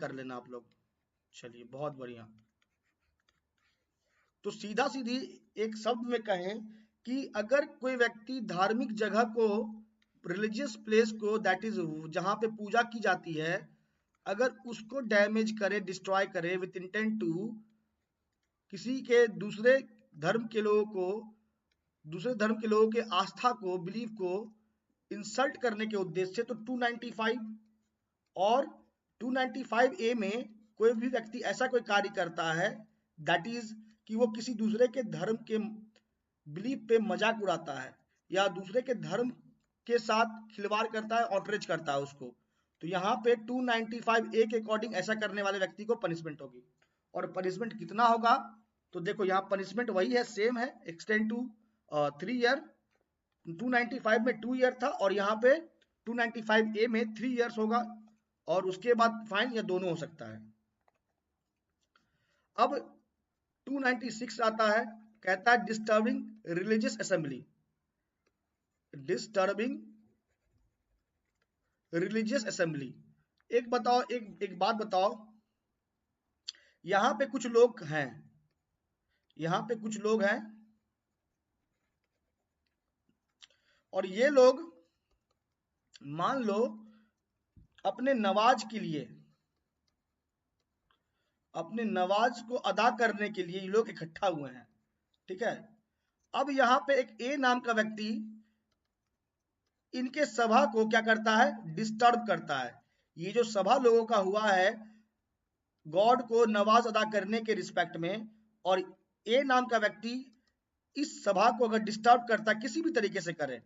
कर लेना आप लोग। चलिए बहुत बढ़िया। तो सीधा सीधी एक शब्द में कहें कि अगर कोई व्यक्ति धार्मिक जगह को, रिलीजियस प्लेस को, दैट इज जहां पे पूजा की जाती है, अगर उसको डैमेज करे, डिस्ट्रॉय करे विथ इंटेंट टू किसी के दूसरे धर्म के लोगों के आस्था को, बिलीफ को इंसल्ट करने के उद्देश्य से, तो 295 और 295 ए में कोई भी व्यक्ति ऐसा कोई कार्य करता है दैट इज कि वो किसी दूसरे के धर्म के बिलीफ पे मजाक उड़ाता है या दूसरे के धर्म के साथ खिलवाड़ करता है, ऑटरेज करता है उसको, तो यहाँ पे 295 ए के अकॉर्डिंग ऐसा करने वाले व्यक्ति को पनिशमेंट होगी। और पनिशमेंट कितना होगा, तो देखो यहाँ पनिशमेंट वही है, सेम है, एक्सटेंड टू 3 ईयर। 295 में 2 ईयर था और यहाँ पे 295 ए में 3 ईयर्स होगा, और उसके बाद फाइन या दोनों हो सकता है। अब 296 आता है, कहता है disturbing religious assembly. Disturbing religious assembly, एक बात बताओ, यहां पे कुछ लोग हैं, और ये लोग मान लो अपने नवाज को अदा करने के लिए ये लोग इकट्ठा हुए हैं, ठीक है। अब यहाँ पे एक ए नाम का व्यक्ति इनके सभा को क्या करता है, डिस्टर्ब करता है। ये जो सभा लोगों का हुआ है गॉड को नवाज अदा करने के रिस्पेक्ट में, और ए नाम का व्यक्ति इस सभा को अगर डिस्टर्ब करता किसी भी तरीके से करे,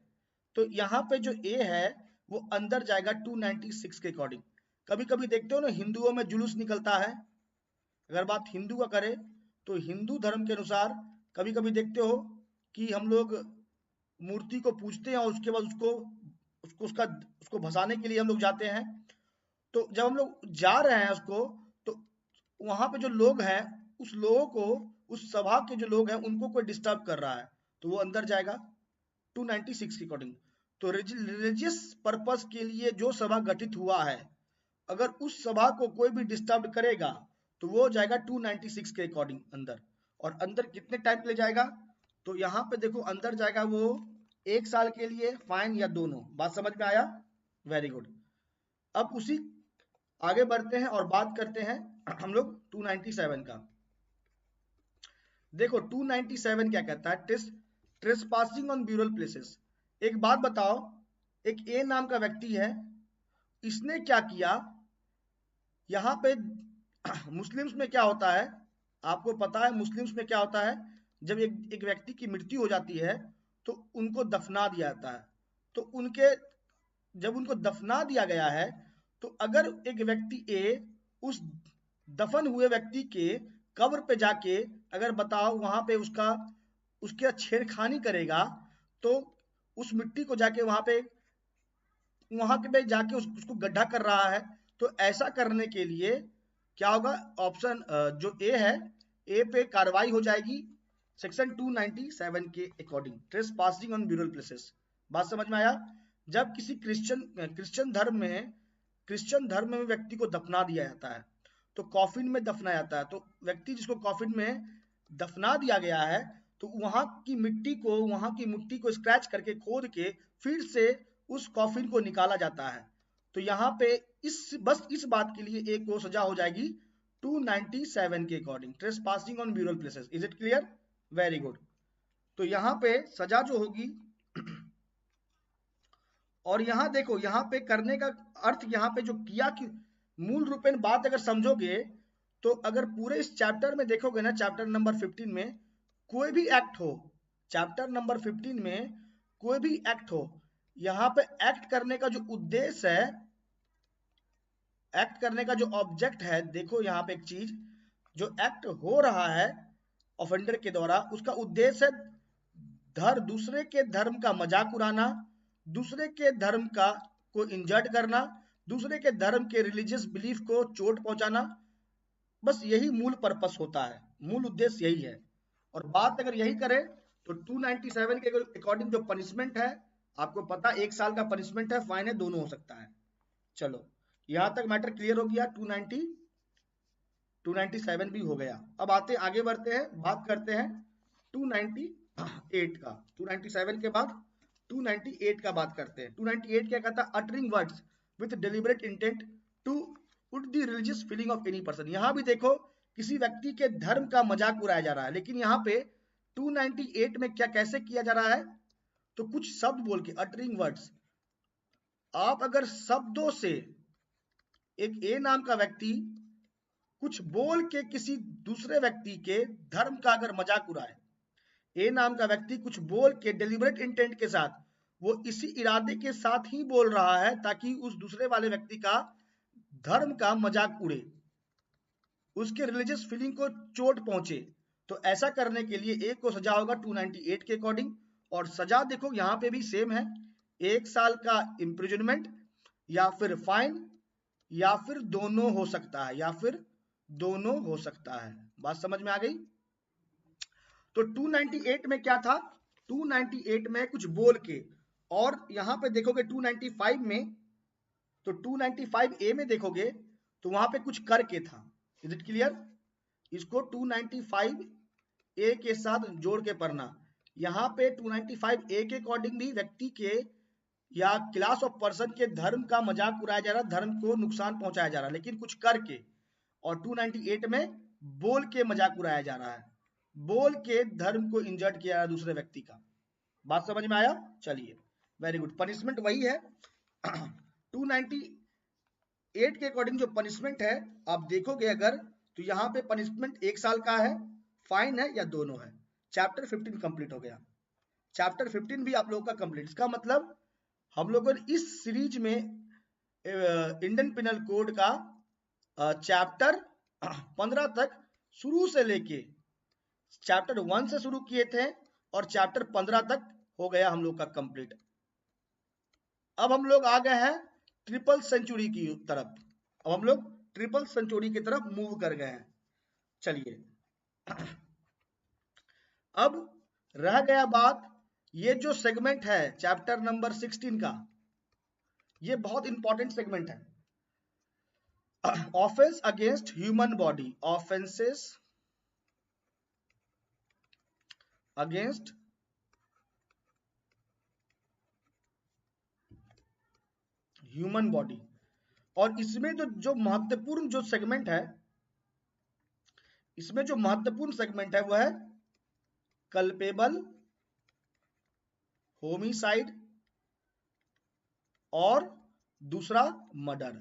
तो यहाँ पे जो ए है वो अंदर जाएगा 296 के अकॉर्डिंग। कभी कभी देखते हो ना हिंदुओं में जुलूस निकलता है, अगर बात हिंदू का करें तो हिंदू धर्म के अनुसार कभी कभी देखते हो कि हम लोग मूर्ति को पूजते हैं और उसके बाद उसको भसाने के लिए हम लोग जाते हैं। तो जब हम लोग जा रहे हैं उसको, तो वहां पे जो लोग हैं उस लोगों को, उस सभा के जो लोग हैं उनको कोई डिस्टर्ब कर रहा है, तो वो अंदर जाएगा 296 के अकॉर्डिंग। तो रिलीजियस पर्पस के लिए जो सभा गठित हुआ है, अगर उस सभा को कोई भी डिस्टर्ब करेगा तो वो जाएगा 296 के अकॉर्डिंग अंदर। और अंदर कितने टाइम के लिए जाएगा, तो यहाँ पे देखो अंदर जाएगा वो 1 साल के लिए, फाइन या दोनों। बात समझ में आया, वेरी गुड। अब उसी आगे बढ़ते हैं और बात करते हैं हम लोग 297 का। देखो 297 क्या कहता है, ट्रेसपासिंग ऑन ब्यूरल प्लेसेस। एक बात बताओ, एक ए नाम का व्यक्ति है, इसने क्या किया, यहाँ पे मुस्लिम्स में क्या होता है, आपको पता है मुस्लिम्स में क्या होता है, जब एक व्यक्ति की मृत्यु हो जाती है तो उनको दफना दिया जाता है। तो जब उनको दफना दिया गया है, तो अगर एक व्यक्ति ए उस दफन हुए व्यक्ति के कब्र पे जाके अगर बताओ वहां पे उसके छेड़खानी करेगा, तो उस मिट्टी को जाके वहां के पे जाके उसको गड्ढा कर रहा है, तो ऐसा करने के लिए क्या होगा, ऑप्शन जो ए है, ए पे कार्रवाई हो जाएगी सेक्शन 297 के according, trespassing on burial places. बात समझ में आया। जब किसी क्रिश्चियन धर्म में व्यक्ति को दफना दिया जाता है, तो कॉफिन में दफनाया जाता है, तो व्यक्ति जिसको कॉफिन में दफना दिया गया है, तो वहां की मिट्टी को स्क्रैच करके खोद के फिर से उस कॉफिन को निकाला जाता है। तो यहाँ पे बस इस बात के लिए एक को सजा हो जाएगी 297 के according, trespassing on burial places. Is it clear, very good. तो यहाँ पे सजा जो होगी और यहाँ देखो, यहाँ पे करने का अर्थ, यहाँ पे जो किया कि मूल रूपेण बात अगर समझोगे, तो अगर पूरे इस चैप्टर में देखोगे ना, चैप्टर नंबर 15 में कोई भी एक्ट हो, चैप्टर नंबर 15 में कोई भी एक्ट हो, यहाँ पे एक्ट करने का जो उद्देश्य है, एक्ट करने का जो ऑब्जेक्ट है, देखो यहाँ पे एक चीज, जो एक्ट हो रहा है ऑफेंडर के द्वारा, उसका उद्देश्य है दूसरे के धर्म का मजाक उड़ाना, दूसरे के धर्म को इंजर्ड करना, दूसरे के धर्म के रिलीजियस बिलीफ को चोट पहुंचाना। बस यही मूल पर्पस होता है, मूल उद्देश्य यही है। और बात अगर यही करें तो 297 के अकॉर्डिंग जो पनिशमेंट है, आपको पता 1 साल का पनिशमेंट है, फाइन है, दोनों हो सकता है। चलो यहां तक मैटर क्लियर हो गया 297 297 भी हो गया। अब आगे बढ़ते हैं, बात करते हैं 298 का। 297 के बाद 298 का बात करते हैं। 298 क्या कहता है? Uttering words with deliberate intent to put the religious feeling of any person. यहां भी देखो किसी व्यक्ति के धर्म का मजाक उड़ाया जा रहा है, लेकिन यहाँ पे 298 में क्या कैसे किया जा रहा है? तो कुछ शब्द बोल के, अटरिंग वर्ड्स, आप अगर शब्दों से एक ए नाम का व्यक्ति कुछ बोल के किसी दूसरे व्यक्ति के धर्म का अगर मजाक उड़ाए, ए नाम का व्यक्ति कुछ बोल के डेलिबरेट इंटेंट के साथ, वो इसी इरादे के साथ ही बोल रहा है ताकि उस दूसरे वाले व्यक्ति का धर्म का मजाक उड़े, उसके रिलीजियस फीलिंग को चोट पहुंचे, तो ऐसा करने के लिए एक को सजा होगा 298 के अकॉर्डिंग। और सजा देखो यहाँ पे भी सेम है, 1 साल का इम्प्रिजनमेंट या फिर फाइन या फिर दोनों हो सकता है, या फिर दोनों हो सकता है। बात समझ में आ गई? तो 298 में क्या था? 298 में कुछ बोल के, और यहां पे देखोगे 295 में, तो 295 ए में देखोगे तो वहां पे कुछ करके था। Is it clear? इसको 295 ए के साथ जोड़ के पढ़ना। यहाँ पे 295 ए के अकॉर्डिंग भी व्यक्ति के या क्लास ऑफ पर्सन के धर्म का मजाक उड़ाया जा रहा है, धर्म को नुकसान पहुंचाया जा रहा है, लेकिन कुछ करके। और 298 में बोल के मजाक उड़ाया जा रहा है, बोल के धर्म को इंजर्ड किया है दूसरे व्यक्ति का। बात समझ में आया? चलिए, वेरी गुड। पनिशमेंट वही है 298 के अकॉर्डिंग जो पनिशमेंट है, आप देखोगे अगर तो यहाँ पे पनिशमेंट 1 साल का है, फाइन है या दोनों है। चैप्टर 15 कंप्लीट हो गया। चैप्टर 15 भी आप लोगों का कंप्लीट। इसका मतलब हम लोगों ने इस सीरीज में इंडियन पिनल कोड का चैप्टर 15 तक शुरू से लेके चैप्टर 1 से शुरू किए थे और चैप्टर 15 तक हो गया हम लोग का कंप्लीट। अब हम लोग आ गए हैं ट्रिपल सेंचुरी की तरफ। अब हम लोग ट्रिपल सेंचुरी की तरफ मूव कर गए हैं। चलिए, अब रह गया बात, ये जो सेगमेंट है चैप्टर नंबर 16 का, ये बहुत इंपॉर्टेंट सेगमेंट है। Offence against human body, offences against human body. और इसमें जो महत्वपूर्ण जो सेगमेंट है, इसमें जो महत्वपूर्ण सेगमेंट है वह है कल्पेबल होमिसाइड और दूसरा मर्डर।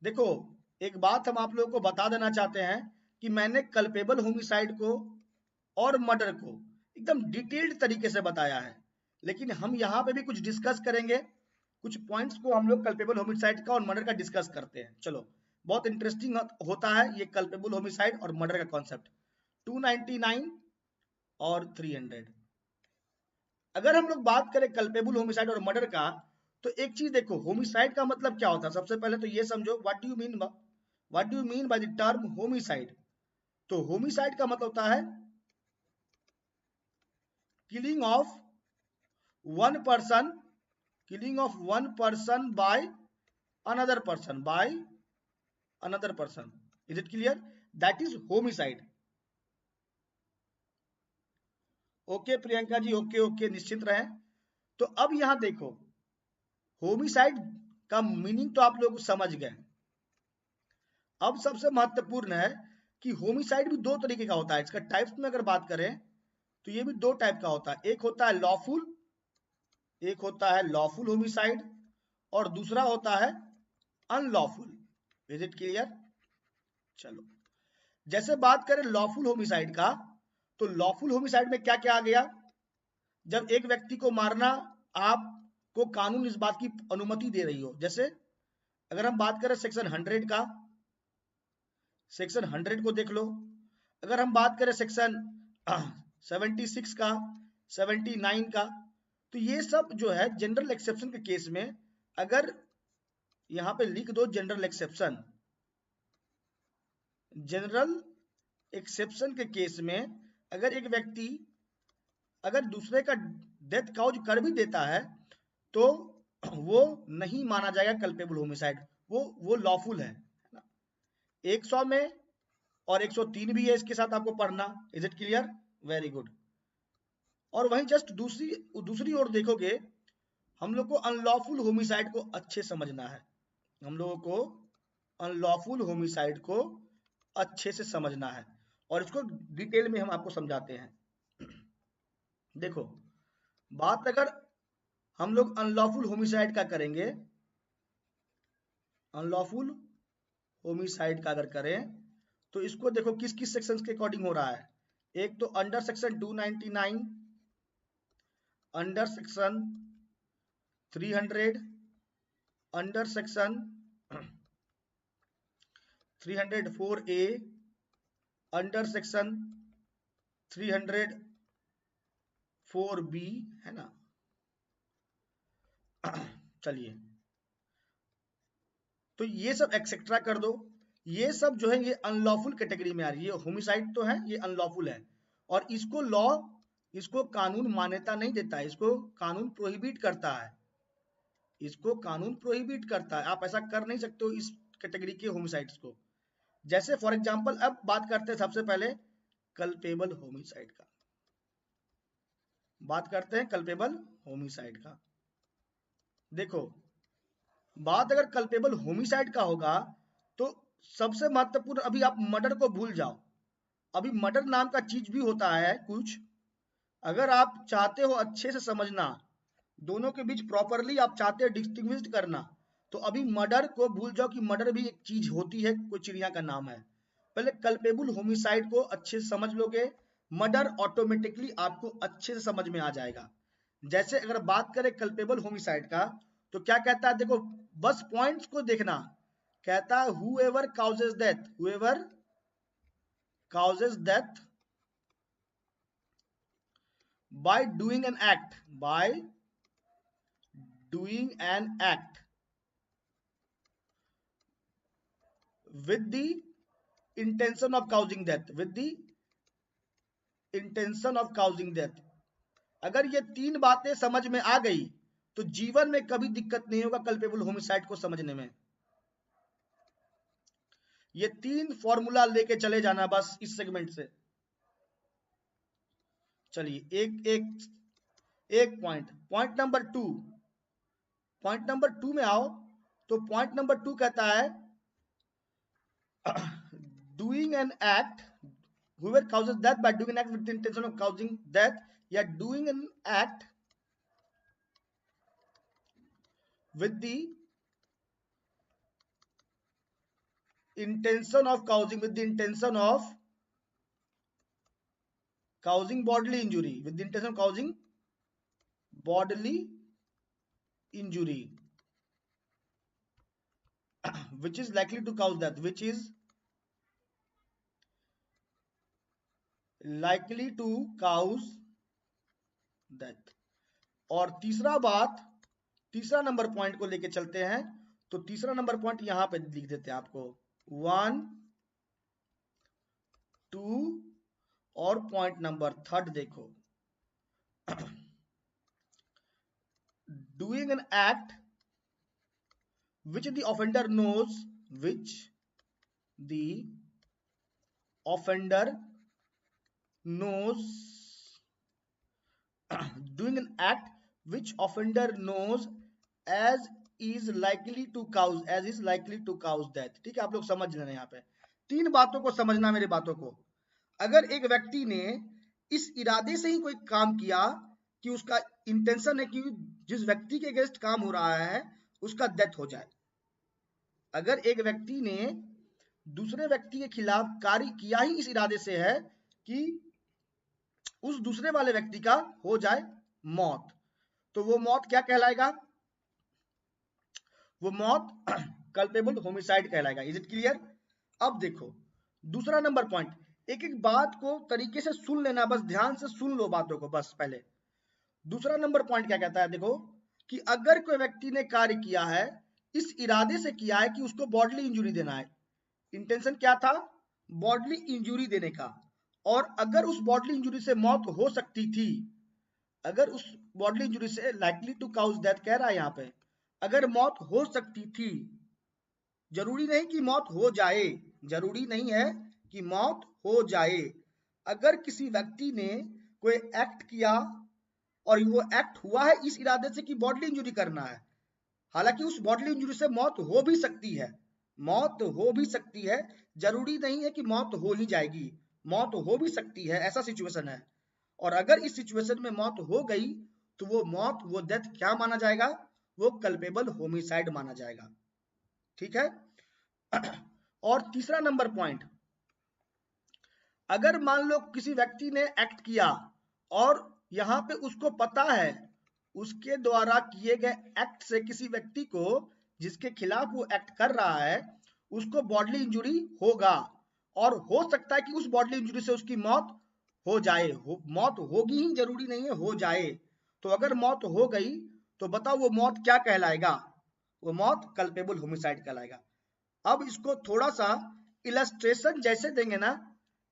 देखो, एक बात हम आप लोगों को बता देना चाहते हैं कि मैंने कल्पेबल होमिसाइड को और मर्डर को एकदम डिटेल्ड तरीके से बताया है, लेकिन हम यहाँ पे भी कुछ डिस्कस करेंगे, कुछ पॉइंट्स को हम लोग कल्पेबल होमिसाइड का और मर्डर का डिस्कस करते हैं। चलो, बहुत इंटरेस्टिंग होता है ये कल्पेबल होमिसाइड और मर्डर का कॉन्सेप्ट। 299 और 300। अगर हम लोग बात करें कल्पेबल होमिसाइड और मर्डर का, तो एक चीज देखो, होमिसाइड का मतलब क्या होता है? सबसे पहले तो ये समझो, what do you mean by the term homicide. तो होमिसाइड का मतलब होता है killing of one person, killing of one person by another person, is it clear? That is homicide. Okay Priyanka ji, okay, निश्चिंत रहें। तो अब यहां देखो, होमिसाइड का मीनिंग तो आप लोग समझ गए। अब सबसे महत्वपूर्ण है कि होमिसाइड भी 2 तरीके का होता है। इसका टाइप्स में अगर बात करें तो ये भी 2 टाइप का होता है। एक होता है लॉफुल होमिसाइड और दूसरा होता है अनलॉफुल। Is it clear? चलो, जैसे बात करें लॉफुल होमिसाइड का, तो लॉफुल होमिसाइड में क्या क्या आ गया? जब एक व्यक्ति को मारना आपको कानून इस बात की अनुमति दे रही हो। जैसे अगर हम बात करें सेक्शन 100 का, सेक्शन 100 को देख लो। अगर हम बात करें सेक्शन 76 का, 79 का, तो ये सब जो है जनरल एक्सेप्शन के केस में, अगर यहां पे लिख दो जनरल एक्सेप्शन, जनरल एक्सेप्शन के केस में अगर एक व्यक्ति अगर दूसरे का डेथ काउज कर भी देता है तो वो नहीं माना जाएगा कल्पेबल होमिसाइड, वो लॉफुल है ना। 100 में और 103 भी है इसके साथ आपको पढ़ना। Is it clear? Very good. और वहीं जस्ट दूसरी ओर देखोगे, हम लोग को अनलॉफुल होमिसाइड को अच्छे समझना है। हम लोगों को अनलॉफुल होमिसाइड को अच्छे से समझना है और इसको डिटेल में हम आपको समझाते हैं। देखो, बात अगर हम लोग अनलॉफुल होमिसाइड का करेंगे, अनलॉफुल होमिसाइड का अगर करें तो इसको देखो किस किस सेक्शन के अकॉर्डिंग हो रहा है। एक तो under section 299, under section 300, under section 304A, under section 304B, है ना। चलिए, तो ये सब एक्सेट्रा कर दो। ये सब जो है ये अनलॉफुल कैटेगरी में आ रही है। ये होमिसाइड तो है, ये अनलॉफुल है और इसको लॉ, इसको कानून मान्यता नहीं देता है, इसको कानून प्रोहिबिट करता है, इसको कानून प्रोहिबिट करता है। आप ऐसा कर नहीं सकते हो इस कैटेगरी के होमिसाइड्स को। जैसे फॉर एग्जांपल, अब बात करते हैं सबसे पहले कल्पेबल होमिसाइड का। बात करते हैं कल्पेबल होमिसाइड का। देखो, बात अगर कल्पेबल होमिसाइड का होगा तो सबसे महत्वपूर्ण, अभी आप मर्डर को भूल जाओ। अभी मर्डर नाम का चीज भी होता है कुछ। अगर आप चाहते हो अच्छे से समझना, दोनों के बीच प्रॉपरली आप चाहते हो डिस्टिंग्विश करना, तो अभी मर्डर को भूल जाओ कि मर्डर भी एक चीज होती है, कोई चिड़िया का नाम है। पहले कल्पेबल होमिसाइड को अच्छे से समझ लोगे, मर्डर ऑटोमेटिकली आपको अच्छे से समझ में आ जाएगा। जैसे अगर बात करें कल्पेबल होमिसाइड का, तो क्या कहता है, देखो बस पॉइंट्स को देखना। कहता है whoever causes death, whoever causes death by doing an act, by doing an act with the intention of causing death, with the intention of causing death। अगर ये तीन बातें समझ में आ गई तो जीवन में कभी दिक्कत नहीं होगा कल्पेबल होमिसाइड को समझने में। ये तीन फॉर्मूला लेके चले जाना बस इस सेगमेंट से। चलिए एक एक एक point number two, point number two में आओ तो पॉइंट नंबर टू कहता है doing an act, whoever causes death by doing an act with the intention of causing death, या doing an act with the intention of causing, with the intention of causing bodily injury, with the intention of causing bodily injury which is likely to cause death, which is likely to cause death। और तीसरा बात, तीसरा number point को लेके चलते हैं, तो तीसरा नंबर पॉइंट यहां पे लिख देते हैं आपको 1, 2 और पॉइंट नंबर थर्ड देखो doing an act which the offender knows, which the offender knows doing an act which offender knows as is likely to cause, as is likely to cause death। ठीक है, आप लोग समझ लेना। यहाँ पे तीन बातों को समझना मेरी बातों को। अगर एक व्यक्ति ने इस इरादे से ही कोई काम किया कि उसका इंटेंशन है कि जिस व्यक्ति के अगेंस्ट काम हो रहा है उसका डेथ हो जाए, अगर एक व्यक्ति ने दूसरे व्यक्ति के खिलाफ कार्य किया ही इस इरादे से है कि उस दूसरे वाले व्यक्ति का हो जाए मौत, तो वो मौत क्या कहलाएगा? वो मौत कल्पेबल होमिसाइड कहलाएगा। Is it clear? अब देखो दूसरा नंबर पॉइंट, एक एक बात को तरीके से सुन लेना, बस ध्यान से सुन लो बातों को बस। पहले दूसरा नंबर पॉइंट क्या कहता है, देखो कि अगर कोई व्यक्ति ने कार्य किया है, इस इरादे से किया है कि उसको बॉडली इंजुरी देना है, इंटेंशन क्या था? बॉडली इंजुरी देने का, और अगर उस बॉडली इंजुरी से मौत हो सकती थी, अगर उस बॉडली इंजुरी से लाइकली टू काउज डेथ कह रहा है यहाँ पे, अगर मौत हो सकती थी, जरूरी नहीं कि मौत हो जाए, जरूरी नहीं है कि मौत हो जाए। अगर किसी व्यक्ति ने कोई एक्ट किया और वो एक्ट हुआ है इस इरादे से कि बॉडली इंजुरी करना है, हालांकि उस बॉडली इंजुरी से मौत हो भी सकती है, मौत हो भी सकती है, जरूरी नहीं है कि मौत हो ही जाएगी, मौत हो भी सकती है, ऐसा सिचुएशन है। और अगर इस सिचुएशन में मौत हो गई तो वो मौत, वो डेथ क्या माना जाएगा? वो कल्पेबल होमिसाइड माना जाएगा। ठीक है। और तीसरा नंबर पॉइंट, अगर मान लो किसी व्यक्ति ने एक्ट किया और यहां पे उसको पता है उसके द्वारा किए गए एक्ट से किसी व्यक्ति को, जिसके खिलाफ वो एक्ट कर रहा है, उसको बॉडली इंजुरी होगा और हो सकता है कि उस बॉडली इंजुरी से उसकी मौत हो जाए, मौत होगी ही, जरूरी नहीं है हो जाए। तो अगर मौत हो गई तो बताओ वो मौत क्या कहलाएगा? वो मौत कल्पेबल होमिसाइड कहलाएगा। अब इसको थोड़ा सा इलस्ट्रेशन जैसे देंगे ना,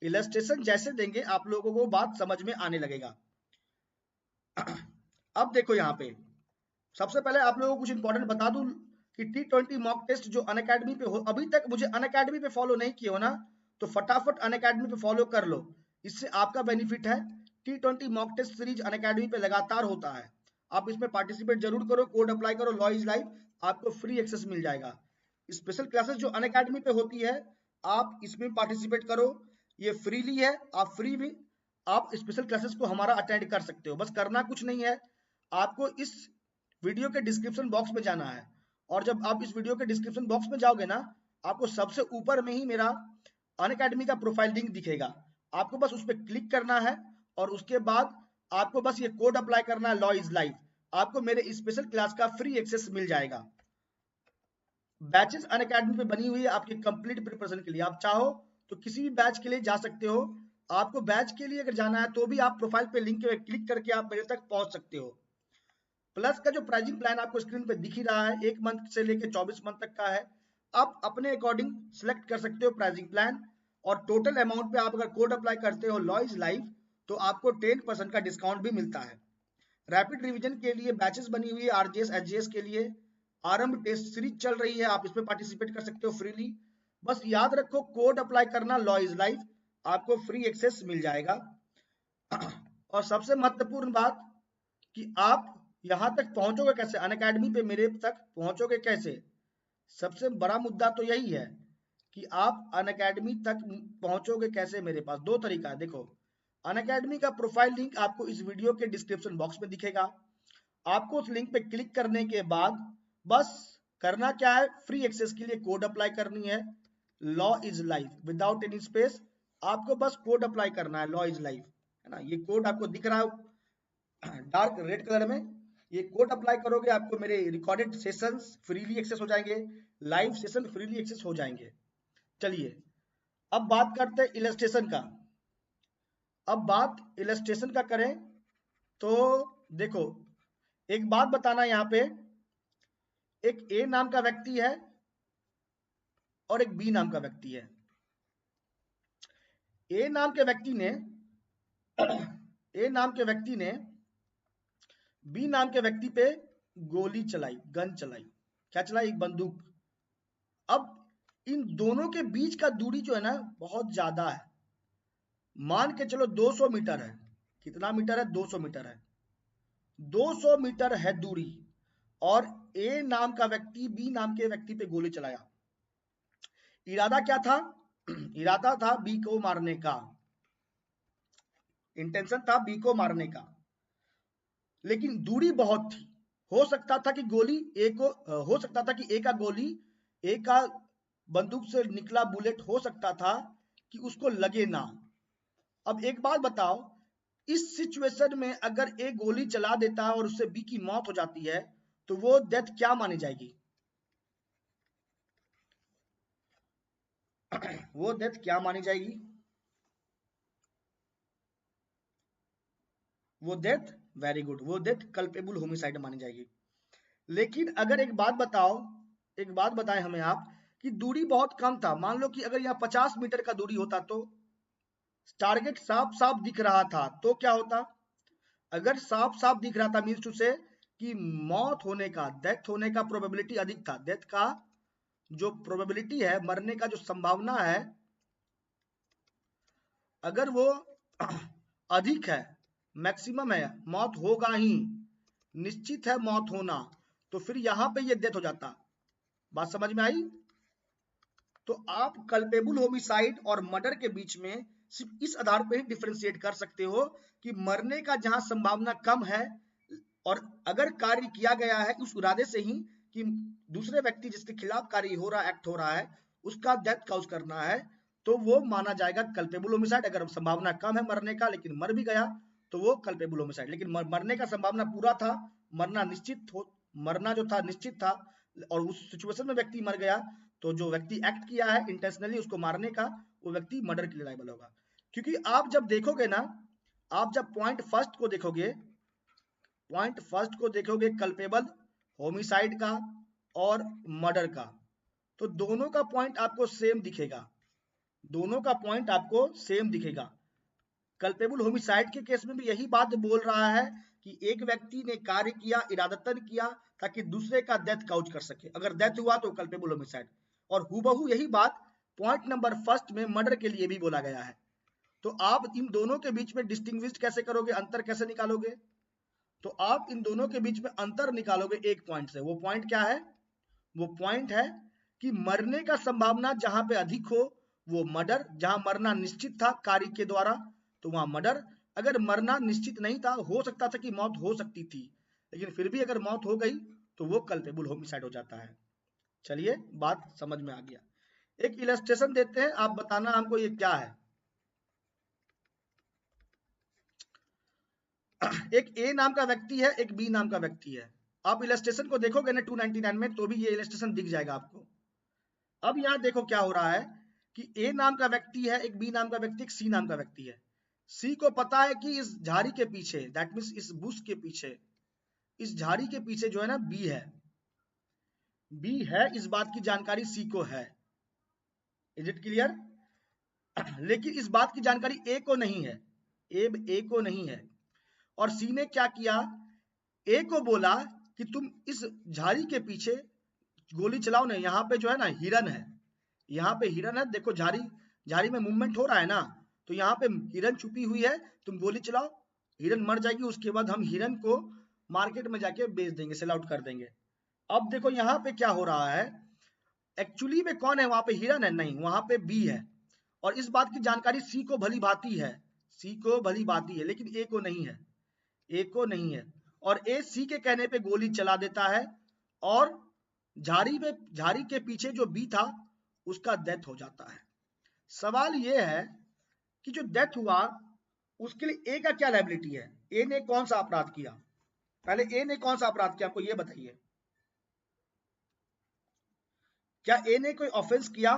इलस्ट्रेशन जैसे देंगे आप लोगों को बात समझ में आने लगेगा। अब देखो यहाँ पे सबसे पहले आप लोगों को कुछ इंपॉर्टेंट बता दूं कि T20 मॉक टेस्ट जो अनअकैडमी पे हो, अभी तक मुझे अनअकैडमी पे फॉलो नहीं किए हो ना, तो फटाफट अनअकैडमी पे फॉलो कर लो, इससे आपका बेनिफिट है। T20 mock test series Unacademy पे लगातार होता है, आप इसमें पार्टिसिपेट जरूर करो, कोड अप्लाई करो, लॉ इज लाइफ, आपको फ्री एक्सेस मिल जाएगा। स्पेशल क्लासेस जो अनअकैडमी पे होती है आप इसमें पार्टिसिपेट करो, ये फ्रीली है, आप फ्री भी आप स्पेशल क्लासेस को हमारा अटेंड कर सकते हो। बस करना कुछ नहीं है, आपको इस वीडियो के डिस्क्रिप्शन बॉक्स में जाना है, और जब आप इस वीडियो के डिस्क्रिप्शन बॉक्स में जाओगे ना, आपको सबसे ऊपर में ही मेरा अनअकैडमी का प्रोफाइल लिंक दिखेगा, आपको बस उस पर क्लिक करना है और उसके बाद आपको बस ये कोड अप्लाई करना है, लॉ इज लाइफ, आपको मेरे स्पेशल क्लास का फ्री एक्सेस मिल जाएगा। बैचेस अनअकैडमी पे बनी हुई है आपकी कंप्लीट प्रिपरेशन के लिए, आप चाहो तो किसी भी बैच के लिए जा सकते हो। आपको बैच के लिए अगर जाना है तो भी आप प्रोफाइल पे लिंक पे क्लिक करके आप मेरे तक पहुंच सकते हो। प्लस का जो प्राइसिंग प्लान आपको स्क्रीन पे दिख ही रहा है, 1 मंथ से लेकर 24 मंथ तक का है, आप अपने अकॉर्डिंग सिलेक्ट कर सकते हो प्राइसिंग प्लान। और टोटल अमाउंट पे आप अगर कोड अप्लाई करते हो लॉ इज लाइफ तो आपको 10% का डिस्काउंट भी मिलता है। रैपिड रिवीजन के लिए बैचेस बनी हुई है, आरजीएस एचजीएस के लिए आरंभ टेस्ट सीरीज चल रही है, आप इसमें पार्टिसिपेट कर सकते हो फ्रीली। बस याद रखो कोड अप्लाई करना, लॉ इज लाइफ, आपको फ्री एक्सेस मिल जाएगा। और सबसे महत्वपूर्ण बात कि आप यहां तक पहुंचोगे कैसे, अनअकैडमी पे मेरे तक पहुंचोगे कैसे? सबसे बड़ा मुद्दा तो यही है कि आप अनअकैडमी तक पहुंचोगे कैसे। मेरे पास 2 तरीका है, देखो अनअकैडमी का प्रोफाइल लिंक आपको इस वीडियो के डिस्क्रिप्शन बॉक्स में दिखेगा, आपको उस लिंक पे क्लिक करने के बाद बस करना क्या है, फ्री एक्सेस के लिए कोड अप्लाई करनी है, law is life without any space, आपको बस कोड अप्लाई करना है, लॉ इज लाइफ, है ना, ये कोड आपको दिख रहा है डार्क रेड कलर में, ये कोड अप्लाई करोगे आपको मेरे रिकॉर्डेड सेशंस फ्रीली एक्सेस हो जाएंगे, लाइव सेशन फ्रीली एक्सेस हो जाएंगे। चलिए अब बात करते हैं इलस्ट्रेशन का। अब बात इलस्ट्रेशन का करें तो देखो एक बात बताना, यहाँ पे एक ए नाम का व्यक्ति है और एक बी नाम का व्यक्ति है। ए नाम के व्यक्ति ने ए नाम के व्यक्ति ने बी नाम के व्यक्ति पे गोली चलाई, गन चलाई, क्या चलाई? एक बंदूक। अब इन दोनों के बीच का दूरी जो है ना बहुत ज्यादा है, मान के चलो 200 मीटर है। कितना मीटर है? 200 मीटर है, 200 मीटर है दूरी, और ए नाम का व्यक्ति बी नाम के व्यक्ति पे गोली चलाया। इरादा क्या था? इरादा था बी को मारने का, इंटेंशन था बी को मारने का, लेकिन दूरी बहुत थी, हो सकता था कि गोली ए को, हो सकता था कि ए का गोली, ए का बंदूक से निकला बुलेट हो सकता था कि उसको लगे ना। अब एक बात बताओ, इस सिचुएशन में अगर ए गोली चला देता है और उससे बी की मौत हो जाती है तो वो डेथ क्या मानी जाएगी? वो डेथ क्या मानी जाएगी? वो डेथ, वेरी गुड, वो डेथ कल्पेबल होमिसाइड मानी जाएगी। लेकिन अगर एक बात बताओ, एक बात बताएं हमें आप कि दूरी बहुत कम था, मान लो कि अगर यहाँ 50 मीटर का दूरी होता तो टारगेट साफ साफ दिख रहा था तो क्या होता? अगर साफ साफ दिख रहा था मीन्स टू से कि मौत होने का, डेथ होने का प्रोबेबिलिटी अधिक था, डेथ का जो प्रोबेबिलिटी है, मरने का जो संभावना है अगर वो अधिक है, मैक्सिमम है, मौत होगा ही, निश्चित है मौत होना, तो फिर यहां पे ये डेथ हो जाता। बात समझ में आई? तो आप कल्पेबल होमिसाइड और मर्डर के बीच में सिर्फ इस आधार पर ही डिफरेंशिएट कर सकते हो कि मरने का जहां संभावना कम है और अगर कार्य किया गया है उस इरादे से ही कि दूसरे व्यक्ति जिसके खिलाफ कार्य हो रहा है, एक्ट हो रहा है, उसका डेथ काउज करना है, तो वो माना जाएगा कल्पेबल होमिसाइड। अगर संभावना कम है मरने का लेकिन मर भी गया तो वो कल्पेबल होमिसाइड। लेकिन मरने का संभावना पूरा था, मरना जो था निश्चित था, और उस सिचुएशन में व्यक्ति मर गया, तो जो व्यक्ति एक्ट किया है इंटेंशनली उसको मारने का, वो व्यक्ति मर्डर के लिए लायबल होगा। क्योंकि आप जब देखोगे ना, आप जब पॉइंट फर्स्ट को देखोगे कल्पेबल होमिसाइड का और मर्डर का, तो दोनों का पॉइंट आपको सेम दिखेगा। कल्पेबल होमिसाइड के केस में भी यही बात बोल रहा है कि एक व्यक्ति ने कार्य किया, इरादतन किया, ताकि दूसरे का डेथ काउज कर सके। अगर डेथ हुआ तो कल्पेबल होमिसाइड। और हूबहू यही बात पॉइंट नंबर फर्स्ट में मर्डर के लिए भी बोला गया है। तो आप इन दोनों के बीच में डिस्टिंग्विश कैसे करोगे, अंतर कैसे निकालोगे? तो आप इन दोनों के बीच में अंतर निकालोगे एक पॉइंट से। वो पॉइंट क्या है? वो पॉइंट है कि मरने का संभावना जहां पे अधिक हो वो मर्डर, जहां मरना निश्चित था कार्य के द्वारा तो वहां मर्डर। अगर मरना निश्चित नहीं था, हो सकता था कि मौत हो सकती थी, लेकिन फिर भी अगर मौत हो गई तो वो कल्पेबल होमिसाइड हो जाता है। चलिए, बात समझ में आ गया। एक इलस्ट्रेशन देते हैं, आप बताना हमको ये क्या है। एक ए नाम का व्यक्ति है, एक बी नाम का व्यक्ति है। आप इलस्ट्रेशन को देखोगे ना 299 में, तो भी ये इलस्ट्रेशन दिख जाएगा आपको। अब यहाँ देखो क्या हो रहा है कि ए नाम का व्यक्ति है, एक बी नाम का व्यक्ति, एक सी नाम का व्यक्ति है। सी को पता है कि इस झाड़ी के पीछे, दैट मीन्स इस बुश के पीछे, इस झाड़ी के पीछे जो है ना बी है, इस बात की जानकारी सी को है। Is it clear? लेकिन इस बात की जानकारी ए को नहीं है, ए को नहीं है। और सी ने क्या किया, ए को बोला कि तुम इस झाड़ी के पीछे गोली चलाओ ना, यहाँ पे जो है ना हिरन है, यहाँ पे हिरन है, देखो झाड़ी में मूवमेंट हो रहा है ना, तो यहाँ पे हिरन छुपी हुई है, तुम गोली चलाओ, हिरन मर जाएगी, उसके बाद हम हिरन को मार्केट में जाके बेच देंगे, सेल आउट कर देंगे। अब देखो यहाँ पे क्या हो रहा है, एक्चुअली में कौन है वहां पे? हिरन है? नहीं, वहां पे बी है। और इस बात की जानकारी सी को भली भांति है, लेकिन ए को नहीं है। और ए सी के कहने पे गोली चला देता है, और झाड़ी के पीछे जो बी था उसका डेथ हो जाता है। सवाल यह है कि जो डेथ हुआ उसके लिए ए का क्या लायबिलिटी है? ए ने कौन सा अपराध किया? पहले ए ने कौन सा अपराध किया, हमको ये बताइए। क्या ए ने कोई ऑफेंस किया?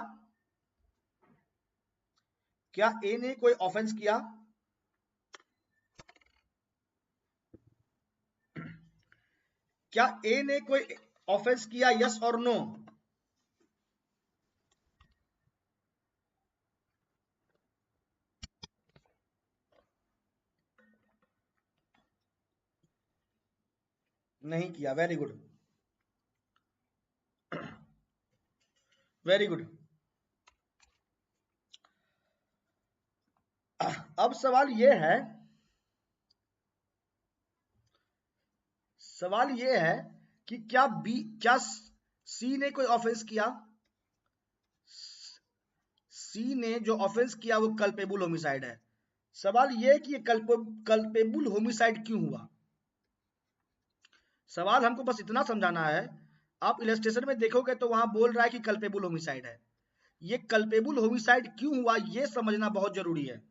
क्या ए ने कोई ऑफेंस किया? क्या ए ने कोई ऑफेंस किया? यस और नो? नहीं किया। Very good, very good. अब सवाल यह है कि क्या सी ने कोई ऑफेंस किया? सी ने जो ऑफेंस किया वो कल्पेबल होमिसाइड है। सवाल यह कि ये कल्पेबल होमिसाइड क्यों हुआ? सवाल हमको बस इतना समझाना है। आप इलस्ट्रेशन में देखोगे तो वहां बोल रहा है कि कल्पेबल होमिसाइड है। ये कल्पेबल होमिसाइड क्यों हुआ ये समझना बहुत जरूरी है,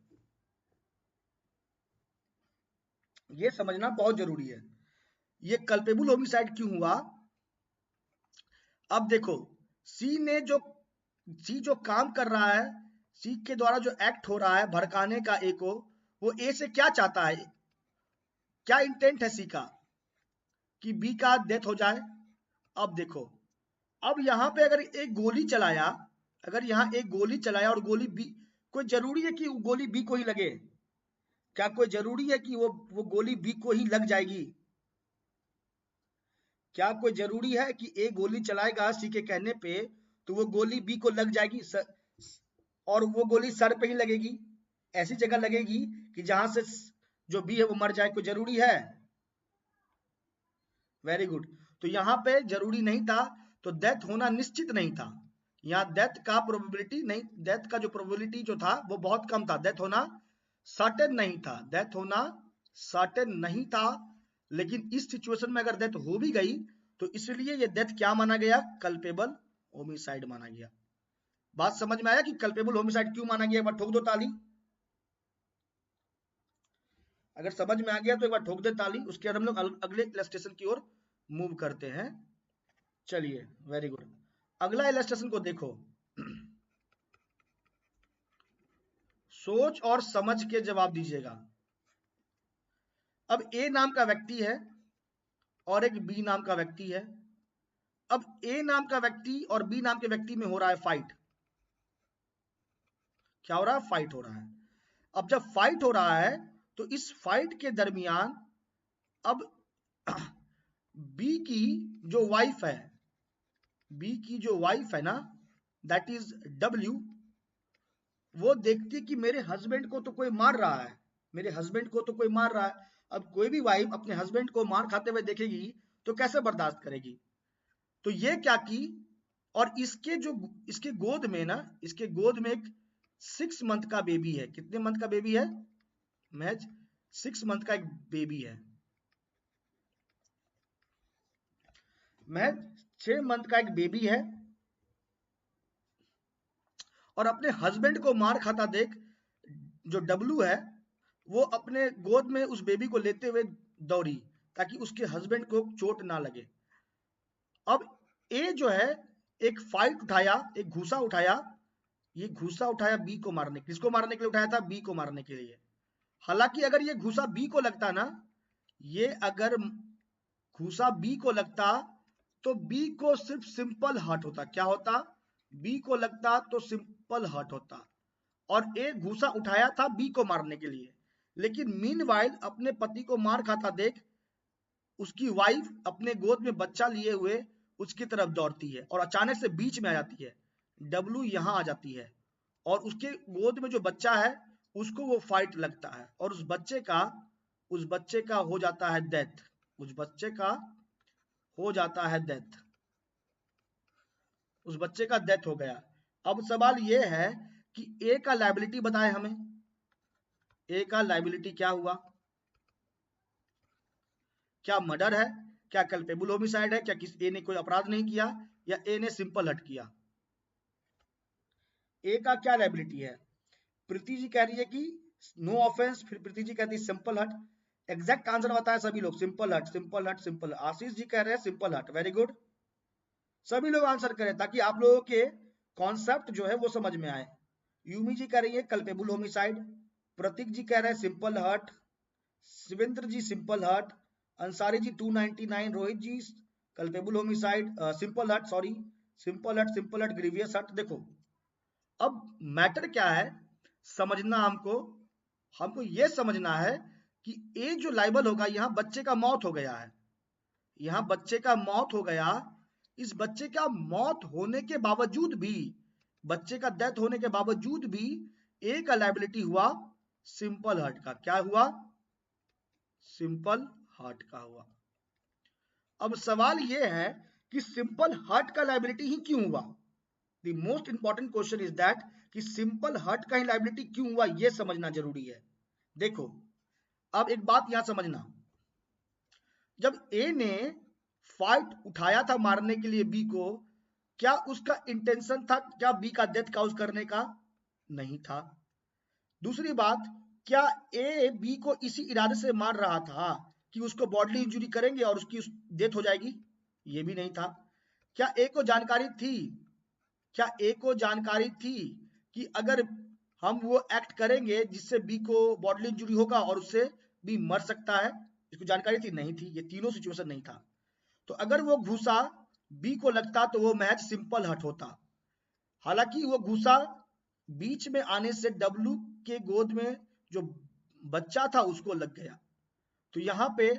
ये समझना बहुत जरूरी है। ये कल्पेबल होमिसाइड क्यों हुआ? अब देखो, सी जो काम कर रहा है, सी के द्वारा जो एक्ट हो रहा है भड़काने का ए को, वो ए से क्या चाहता है? क्या इंटेंट है सी का? कि बी का डेथ हो जाए। अब देखो, अब यहां पे अगर एक गोली चलाया, और गोली बी, कोई जरूरी है कि गोली बी को ही लगे? क्या कोई जरूरी है कि वो गोली बी को ही लग जाएगी? क्या कोई जरूरी है कि ए गोली चलाएगा सी के कहने पे तो वो गोली बी को लग जाएगी और वो गोली सर पे ही लगेगी? ऐसी जगह लगेगी कि जहां से जो बी है वो मर जाए, कोई जरूरी है? Very good. तो यहाँ पे जरूरी नहीं था, तो डेथ होना निश्चित नहीं था। यहाँ डेथ का प्रोबेबिलिटी नहीं, डेथ का जो प्रोबेबिलिटी जो था वो बहुत कम था, डेथ होना सर्टेन नहीं था, डेथ होना सर्टेन नहीं था। लेकिन इस सिचुएशन में अगर डेथ हो भी गई तो इसलिए ये डेथ क्या माना गया? कल्पेबल होमिसाइड माना गया। बात समझ में आया कि कल्पेबल होमिसाइड क्यों माना गया? एक बार ठोक दो ताली। अगर समझ में आ गया तो एक बार ठोक दे ताली। उसके बाद हम लोग अगले इलस्ट्रेशन की ओर मूव करते हैं। चलिए, वेरी गुड। अगला इलस्ट्रेशन को देखो। सोच और समझ के जवाब दीजिएगा। अब ए नाम का व्यक्ति है और एक बी नाम का व्यक्ति है। अब ए नाम का व्यक्ति और बी नाम के व्यक्ति में हो रहा है फाइट। क्या हो रहा है? फाइट हो रहा है। अब जब फाइट हो रहा है तो इस फाइट के दरमियान अब बी की जो वाइफ है, बी की जो वाइफ है ना, दैट इज डब्ल्यू, वो देखती कि मेरे हस्बैंड को तो कोई मार रहा है, मेरे हस्बैंड को तो कोई मार रहा है। अब कोई भी वाइफ अपने हस्बैंड को मार खाते हुए देखेगी तो कैसे बर्दाश्त करेगी? तो ये क्या की, और इसके गोद में ना, इसके गोद में एक 6 मंथ का बेबी है। कितने मंथ का बेबी है? महज 6 मंथ का एक बेबी है, महज 6 मंथ का एक बेबी है। और अपने हस्बैंड को मार खाता देख जो डब्लू है वो अपने गोद में उस बेबी को लेते हुए दौड़ी ताकि उसके हस्बैंड को चोट ना लगे। अब ए जो है एक फाइट उठाया, एक घूसा उठाया। ये घूसा उठाया बी को मारने, किसको मारने के लिए उठाया था? बी को मारने के लिए। हालांकि अगर ये घूसा बी को लगता ना, ये अगर घूसा बी को लगता तो बी को सिर्फ सिंपल हर्ट होता। क्या होता? बी को लगता तो सिंपल हर्ट होता। और ए घूसा उठाया था बी को मारने के लिए, लेकिन मीनवाइल अपने पति को मार खाता देख उसकी वाइफ अपने गोद में बच्चा लिए हुए उसकी तरफ दौड़ती है और अचानक से बीच में आ जाती है। डब्लू यहां आ जाती है और उसके गोद में जो बच्चा है उसको वो फाइट लगता है और उस बच्चे का हो जाता है डेथ। उस बच्चे का हो जाता है डेथ, उस बच्चे का डेथ हो गया। अब सवाल ये है कि ए का लायबिलिटी बताए हमें। ए का लायबिलिटी क्या हुआ? क्या मर्डर है? क्या कल्पेबल होमिसाइड है? क्या ए ने कोई अपराध नहीं किया या ए ने सिंपल हट किया? ए का क्या लायबिलिटी है? प्रीति जी कह रही है कि नो ऑफेंस, फिर प्रीति जी कहती है सिंपल हट। एग्जैक्ट आंसर बताया सभी लोग, सिंपल हट, सिंपल हट, सिंपल। आशीष जी कह रहे हैं सिंपल हट, वेरी गुड। सभी लोग आंसर करें ताकि आप लोगों के कॉन्सेप्ट जो है वो समझ में आए। यूमी जी कह रही है कल्पेबल होमिसाइड, प्रतीक जी कह रहे हैं simple hurt, Shivendra ji simple hurt, Ansari ji 299, Rohit ji culpable homicide, simple hurt, sorry simple hurt, grievous hurt. देखो अब मैटर क्या है समझना, हमको ये समझना है कि ए जो लाइबल होगा, यहाँ बच्चे का मौत हो गया है, यहाँ बच्चे का मौत हो गया। इस बच्चे का मौत होने के बावजूद भी, बच्चे का डेथ होने के बावजूद भी ए का लायबिलिटी हुआ सिंपल हर्ट का। क्या हुआ? सिंपल हर्ट का हुआ। अब सवाल यह है कि सिंपल हर्ट का लायबिलिटी ही क्यों हुआ? The most important question is that कि सिंपल हर्ट का ही लायबिलिटी क्यों हुआ, यह समझना जरूरी है। देखो अब एक बात यहां समझना, जब ए ने फाइट उठाया था मारने के लिए बी को, क्या उसका इंटेंशन था क्या बी का डेथ काउज करने का? नहीं था। दूसरी बात, क्या ए बी को इसी इरादे से मार रहा था कि उसको बॉडली इंजरी करेंगे और उसकी डेथ हो जाएगी? ये भी नहीं था। क्या ए को जानकारी थी, क्या ए को जानकारी थी कि अगर हम वो एक्ट करेंगे जिससे बी को बॉडली इंजरी होगा और उससे बी मर सकता है? इसको जानकारी थी? नहीं थी। ये तीनों सिचुएशन नहीं था। तो अगर वो घूसा बी को लगता तो वो मैच सिंपल हट होता। हालांकि वो घूसा बीच में आने से डब्लू के गोद में जो बच्चा था उसको लग गया, तो यहाँ पे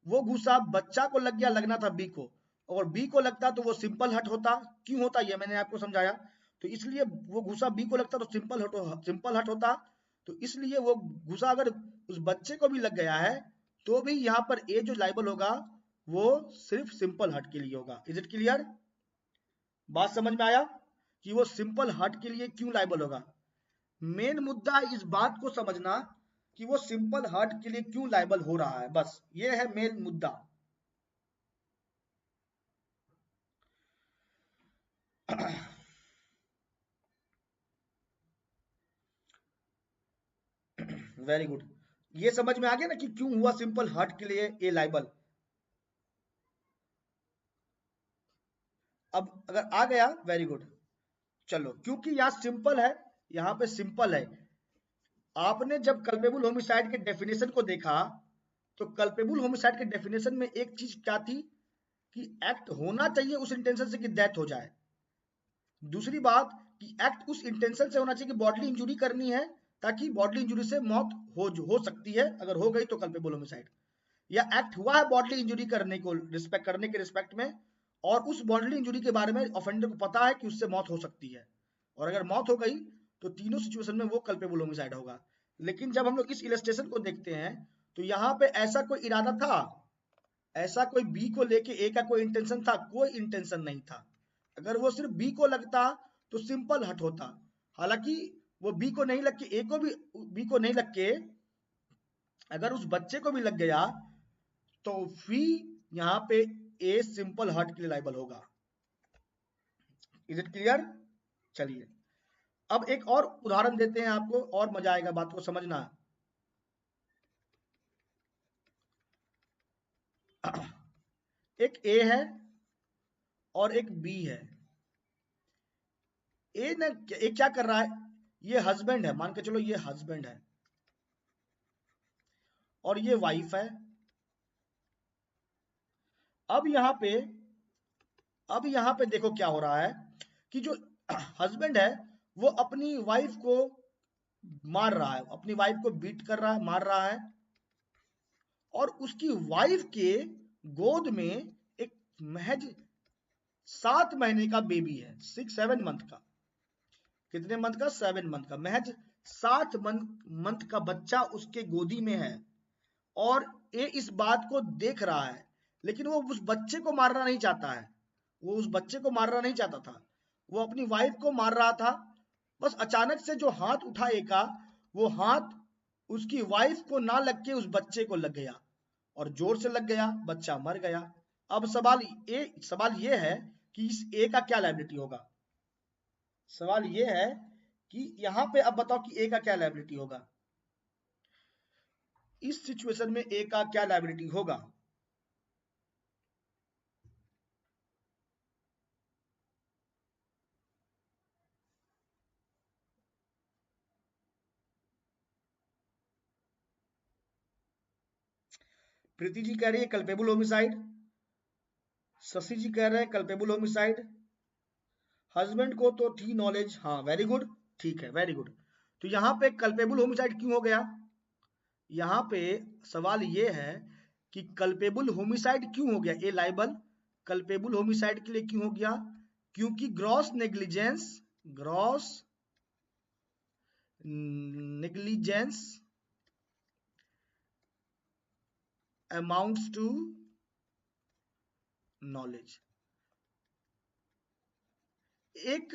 वो घूसा बच्चा को लग गया, लगना था बी को, और बी को लगता तो वो सिंपल हट होता। क्यों होता ये मैंने आपको समझाया। तो इसलिए वो घूसा बी को लगता तो सिंपल हट होता, तो इसलिए वो घूसा अगर उस बच्चे को भी लग गया है तो भी यहाँ पर ए जो लाइबल होगा वो सिर्फ सिंपल हर्ट के लिए होगा। Is it clear? बात समझ में आया कि वो सिंपल हर्ट के लिए क्यों लाइबल होगा? मेन मुद्दा इस बात को समझना कि वो सिंपल हर्ट के लिए क्यों लाइबल हो रहा है, बस ये है मेन मुद्दा। वेरी गुड, ये समझ में आ गया ना कि क्यों हुआ सिंपल हर्ट के लिए ए लाइबल। अब अगर आ गया, वेरी गुड। चलो, क्योंकि यहाँ सिंपल है, यहाँ पे सिंपल है। आपने जब कल्पेबल होमिसाइड के डेफिनेशन को देखा तो कल्पेबल होमिसाइड के डेफिनेशन में एक चीज क्या थी कि एक्ट होना चाहिए उस इंटेंशन से कि डेथ हो जाए। दूसरी बात कि एक्ट उस इंटेंशन से होना चाहिए कि बॉडली इंजुरी करनी है, ताकि बॉडली इंजुरी से मौत हो सकती है, अगर हो गई तो कल्पेबल होमिसाइड। या एक्ट हुआ है बॉडली इंजुरी करने के रिस्पेक्ट में, और उस बॉडली इंजुरी के बारे में ऑफेंडर को पता है कि उससे मौत हो सकती है, और अगर मौत हो गई तो तीनों सिचुएशन में वो कल्पेबल होमिसाइड होगा। लेकिन जब हम लोग इस इलस्ट्रेशन को देखते हैं तो यहाँ पे ऐसा कोई इरादा था, ऐसा कोई बी को लेके ए का कोई इंटेंशन था? कोई इंटेंशन नहीं था। अगर वो सिर्फ बी को लगता तो सिंपल हट होता। हालांकि वो बी को नहीं लग के ए को भी, बी को नहीं लग के अगर उस बच्चे को भी लग गया तो फिर यहाँ पे ए सिंपल हर्ट के लिए लाइबल होगा। Is it clear? चलिए अब एक और उदाहरण देते हैं आपको, और मजा आएगा बात को समझना। एक ए है और एक बी है। ए ने ए क्या कर रहा है, ये हस्बैंड है, मान के चलो ये हस्बैंड है और ये वाइफ है। अब यहाँ पे देखो क्या हो रहा है कि जो हस्बैंड है वो अपनी वाइफ को मार रहा है, अपनी वाइफ को बीट कर रहा है, मार रहा है, और उसकी वाइफ के गोद में एक महज 7 महीने का बेबी है, 7 मंथ का। कितने मंथ का? 7 मंथ का। महज 7 मंथ का बच्चा उसके गोदी में है, और ये इस बात को देख रहा है, लेकिन वो उस बच्चे को मारना नहीं चाहता है। वो उस बच्चे को मारना नहीं चाहता था, वो अपनी वाइफ को मार रहा था। बस अचानक से जो हाथ उठा का, वो हाथ उसकी वाइफ को ना लग के उस बच्चे को लग गया, और जोर से लग गया, बच्चा मर गया। अब सवाल ये है कि इस ए का क्या लायबिलिटी होगा? सवाल ये है कि यहां पे अब बताओ कि ए का क्या लायबिलिटी होगा? इस सिचुएशन में ए का क्या लायबिलिटी होगा? प्रीति जी कह रही है कल्पेबल होमिसाइड, शशि जी कह रहे हैं कल्पेबल होमिसाइड, हस्बैंड को तो थी नॉलेज। हाँ वेरी गुड, ठीक है, वेरी गुड। तो यहाँ पे कल्पेबल होमिसाइड क्यों हो गया? यहाँ पे सवाल ये है कि कल्पेबल होमिसाइड क्यों हो गया? ए लाइबल कल्पेबल होमिसाइड के लिए क्यों हो गया? क्योंकि gross negligence amounts to knowledge. एक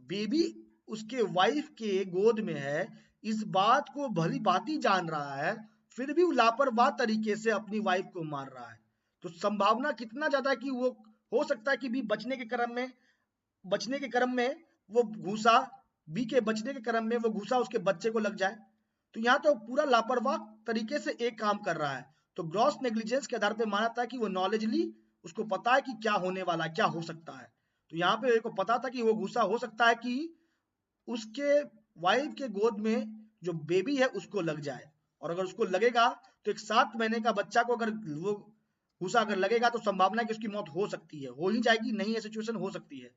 बेबी उसके वाइफ के गोद में है, इस बात को भली भांति जान रहा है, फिर भी लापरवाह तरीके से अपनी वाइफ को मार रहा है। तो संभावना कितना ज्यादा है कि वो हो सकता है कि बी बचने के क्रम में वो घूसा बी के बचने के क्रम में वो घूसा उसके बच्चे को लग जाए। तो यहाँ तो पूरा लापरवाह तरीके से एक काम कर रहा है। तो ग्रॉस नेग्लिजेंस के आधार पर माना था कि वो नॉलेजली उसको पता है कि क्या होने वाला है, क्या हो सकता है। तो यहाँ पे को पता था कि वो गुस्सा हो सकता है कि उसके वाइफ के गोद में जो बेबी है उसको लग जाए, और अगर उसको लगेगा तो एक 7 महीने का बच्चा को अगर वो गुस्सा अगर लगेगा तो संभावना है कि उसकी मौत हो सकती है, हो ही जाएगी, नहीं है सिचुएशन हो सकती है।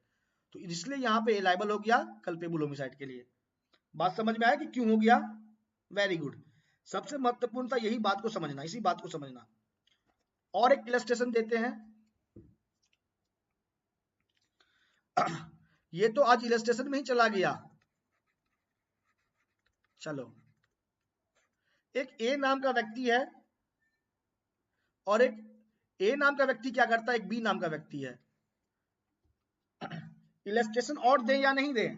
तो इसलिए यहाँ पे लायबल हो गया कल्पेबल होमिसाइड के लिए। बात समझ में आया कि क्यों हो गया? Very good. सबसे महत्वपूर्ण था यही बात को समझना, इसी बात को समझना। और एक इलस्ट्रेशन देते हैं। ये तो आज इलस्ट्रेशन में ही चला गया। चलो, एक ए नाम का व्यक्ति है और एक ए नाम का व्यक्ति क्या करता है, एक बी नाम का व्यक्ति है। इलस्ट्रेशन और दें या नहीं दें,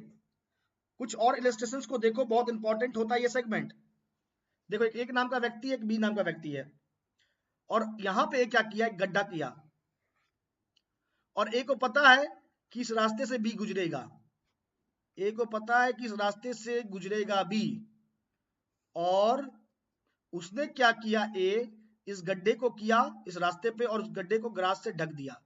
कुछ और इलस्ट्रेशंस को देखो, बहुत इंपॉर्टेंट होता है ये सेगमेंट। देखो, एक नाम का व्यक्ति, एक बी नाम का व्यक्ति है, और यहां पे क्या किया, एक गड्ढा किया, और ए को पता है कि इस रास्ते से बी गुजरेगा, ए को पता है कि इस रास्ते से गुजरेगा बी, और उसने क्या किया, ए इस गड्ढे को किया इस रास्ते पे, और उस गड्ढे को ग्रास से ढक दिया।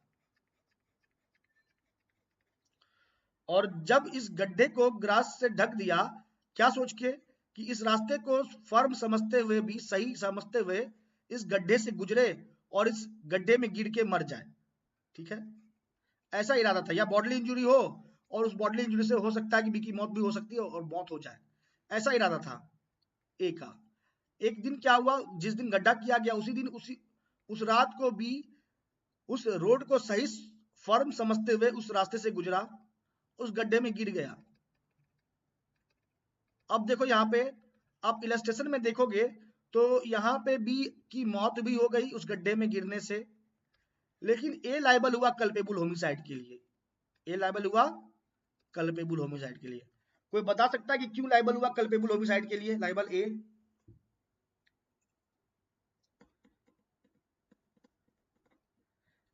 और जब इस गड्ढे को ग्रास से ढक दिया, क्या सोच के कि इस रास्ते को फर्म समझते हुए भी, सही समझते हुए इस गड्ढे से गुजरे और इस गड्ढे में गिर के मर जाए, ठीक है, ऐसा इरादा था। या बॉडली इंजरी हो, और उस बॉडली इंजरी से हो सकता है कि बी की मौत भी हो सकती है और मौत हो जाए, ऐसा इरादा था ए का। एक दिन क्या हुआ, जिस दिन गड्ढा किया गया उसी दिन उस रात को बी उस रोड को सही फर्म समझते हुए उस रास्ते से गुजरा, उस गड्ढे में गिर गया। अब देखो यहाँ पे आप इलस्ट्रेशन में देखोगे तो यहाँ पे बी की मौत भी हो गई उस गड्ढे में गिरने से, लेकिन ए लायबल हुआ कल्पेबल होमिसाइड के लिए। ए लायबल हुआ कल्पेबल होमिसाइड के लिए। कोई बता सकता है कि क्यों लायबल हुआ कल्पेबल होमिसाइड के लिए, लायबल ए?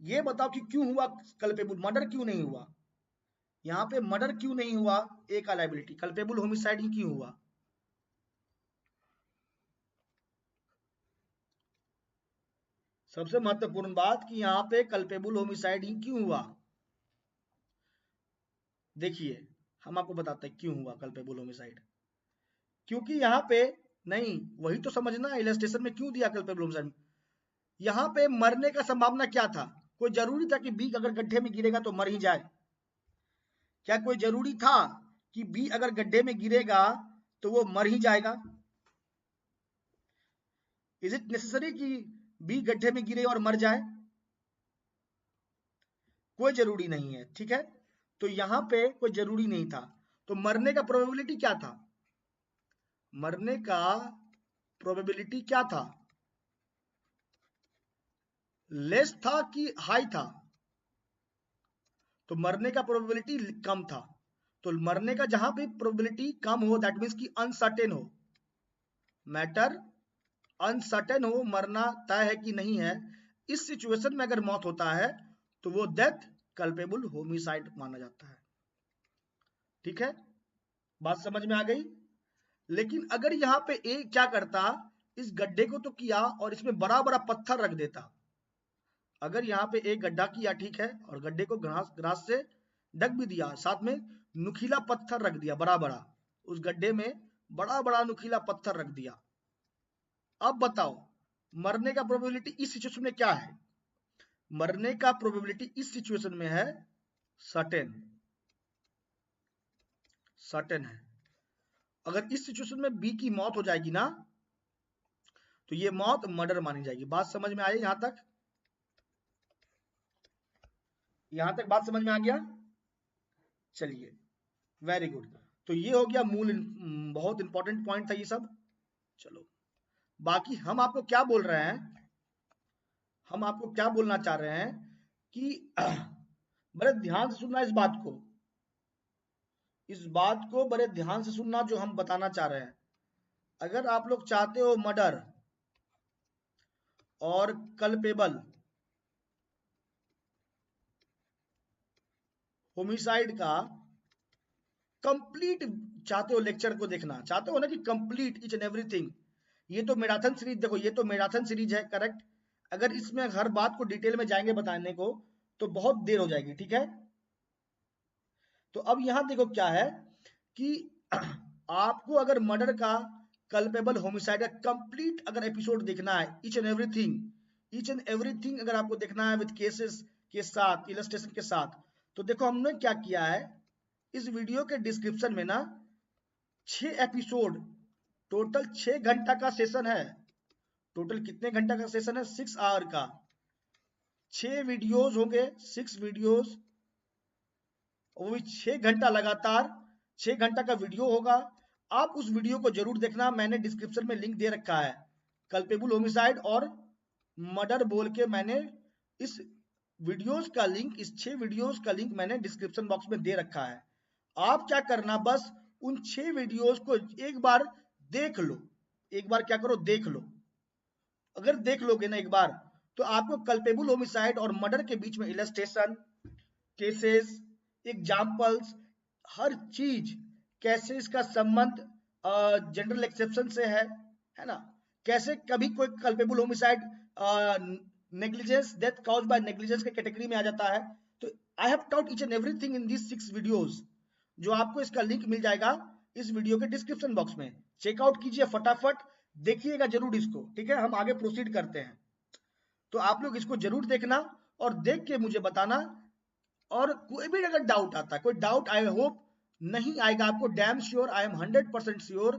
ये बताओ कि क्यों हुआ कल्पेबल, मर्डर क्यों नहीं हुआ यहाँ पे, मर्डर क्यों नहीं हुआ, ए का लायबिलिटी, कल्पेबल होमिसाइड ही क्यों हुआ? सबसे महत्वपूर्ण बात कि यहाँ पे कल्पेबल होमिसाइड ही क्यों हुआ। देखिए, हम आपको बताते हैं क्यों हुआ कल्पेबल होमिसाइड। क्योंकि यहाँ पे नहीं, वही तो समझना है, इलस्ट्रेशन में क्यों दिया कल्पेबल होमिसाइड। यहाँ पे मरने का संभावना क्या था, कोई जरूरी था कि बी अगर गड्ढे में गिरेगा तो मर ही जाए? क्या कोई जरूरी था कि बी अगर गड्ढे में गिरेगा तो वो मर ही जाएगा? इज इट नेसेसरी कि बी गड्ढे में गिरे और मर जाए? कोई जरूरी नहीं है, ठीक है। तो यहां पे कोई जरूरी नहीं था, तो मरने का प्रोबेबिलिटी क्या था, मरने का प्रोबेबिलिटी क्या था, लेस था कि हाई था? तो मरने का प्रोबेबिलिटी कम था। तो मरने का जहां भी प्रोबेबिलिटी कम हो, दैट मीन्स कि अनसर्टेन हो, मैटर अनसर्टेन हो, मरना तय है कि नहीं है, इस सिचुएशन में अगर मौत होता है तो वो डेथ कल्पेबल होमिसाइड माना जाता है, ठीक है, बात समझ में आ गई। लेकिन अगर यहाँ पे ए क्या करता, इस गड्ढे को तो किया और इसमें बड़ा बड़ा पत्थर रख देता। अगर यहाँ पे एक गड्ढा किया, ठीक है, और गड्ढे को ग्रास से ढक भी दिया, साथ में नुकीला पत्थर रख दिया बड़ा बड़ा, उस गड्ढे में बड़ा बड़ा नुकीला पत्थर रख दिया। अब बताओ मरने का प्रोबेबिलिटी इस सिचुएशन में क्या है, मरने का प्रोबेबिलिटी इस सिचुएशन में है सर्टेन, सर्टेन है। अगर इस सिचुएशन में बी की मौत हो जाएगी ना, तो ये मौत मर्डर मानी जाएगी। बात समझ में आई यहां तक, यहां तक बात समझ में आ गया? चलिए, वेरी गुड। तो ये हो गया मूल, बहुत इंपॉर्टेंट पॉइंट था ये सब। चलो, बाकी हम आपको क्या बोल रहे हैं, हम आपको क्या बोलना चाह रहे हैं कि बड़े ध्यान से सुनना इस बात को बड़े ध्यान से सुनना, जो हम बताना चाह रहे हैं। अगर आप लोग चाहते हो मर्डर और कल्पेबल होमिसाइड का कंप्लीट चाहते हो, लेक्चर को देखना चाहते हो ना, कि कंप्लीट ईच एंड एवरीथिंग, ये तो मैराथन सीरीज, देखो ये तो मैराथन सीरीज है, करेक्ट। अगर इसमें हर बात को डिटेल में जाएंगे बताने को तो बहुत देर हो जाएगी, ठीक है। तो अब यहां देखो क्या है कि आपको अगर मर्डर का, कल्पेबल होमिसाइड का कंप्लीट अगर एपिसोड देखना है, ईच एंड एवरीथिंग अगर आपको देखना है विद केसेस के साथ, इलस्ट्रेशन के साथ, तो देखो हमने क्या किया है, इस वीडियो के डिस्क्रिप्शन में ना 6 एपिसोड, टोटल 6 घंटा का सेशन है। टोटल कितने घंटा का सेशन है, 6 आवर का। 6 वीडियोस होंगे, 6 वीडियोस, वो भी 6 घंटा लगातार, 6 घंटा का वीडियो होगा, आप उस वीडियो को जरूर देखना, मैंने डिस्क्रिप्शन में लिंक दे रखा है। कल्पेबल होमिसाइड और मर्डर बोल के मैंने इस वीडियोस का लिंक, इस 6 वीडियोस का लिंक मैंने डिस्क्रिप्शन बॉक्स में दे रखा है। आप क्या करना, बस उन 6 वीडियोस को एक बार देख लो, एक बार क्या करो, देख लो। अगर देख लोगे ना एक बार, तो आपको कल्पेबल होमिसाइड और मर्डर के बीच में इलस्ट्रेशन, केसेस, एग्जाम्पल्स, हर चीज, कैसे इसका संबंध जनरल एक्सेप्शन से है ना, कैसे कभी कोई culpable homicide negligence, death cause by negligence के कैटेगरी में आ जाता है। तो I have taught each and everything in this 6 videos, जो आपको इसका लिंक मिल जाएगा इस वीडियो के डिस्क्रिप्शन बॉक्स में। चेकआउट कीजिए फटाफट, देखिएगा जरूर इसको, ठीक है। हम आगे प्रोसीड करते हैं, तो आप लोग इसको जरूर देखना और देख के मुझे बताना। और कोई भी अगर डाउट आता है, कोई डाउट आई होप नहीं आएगा आपको, damn sure, I am 100% sure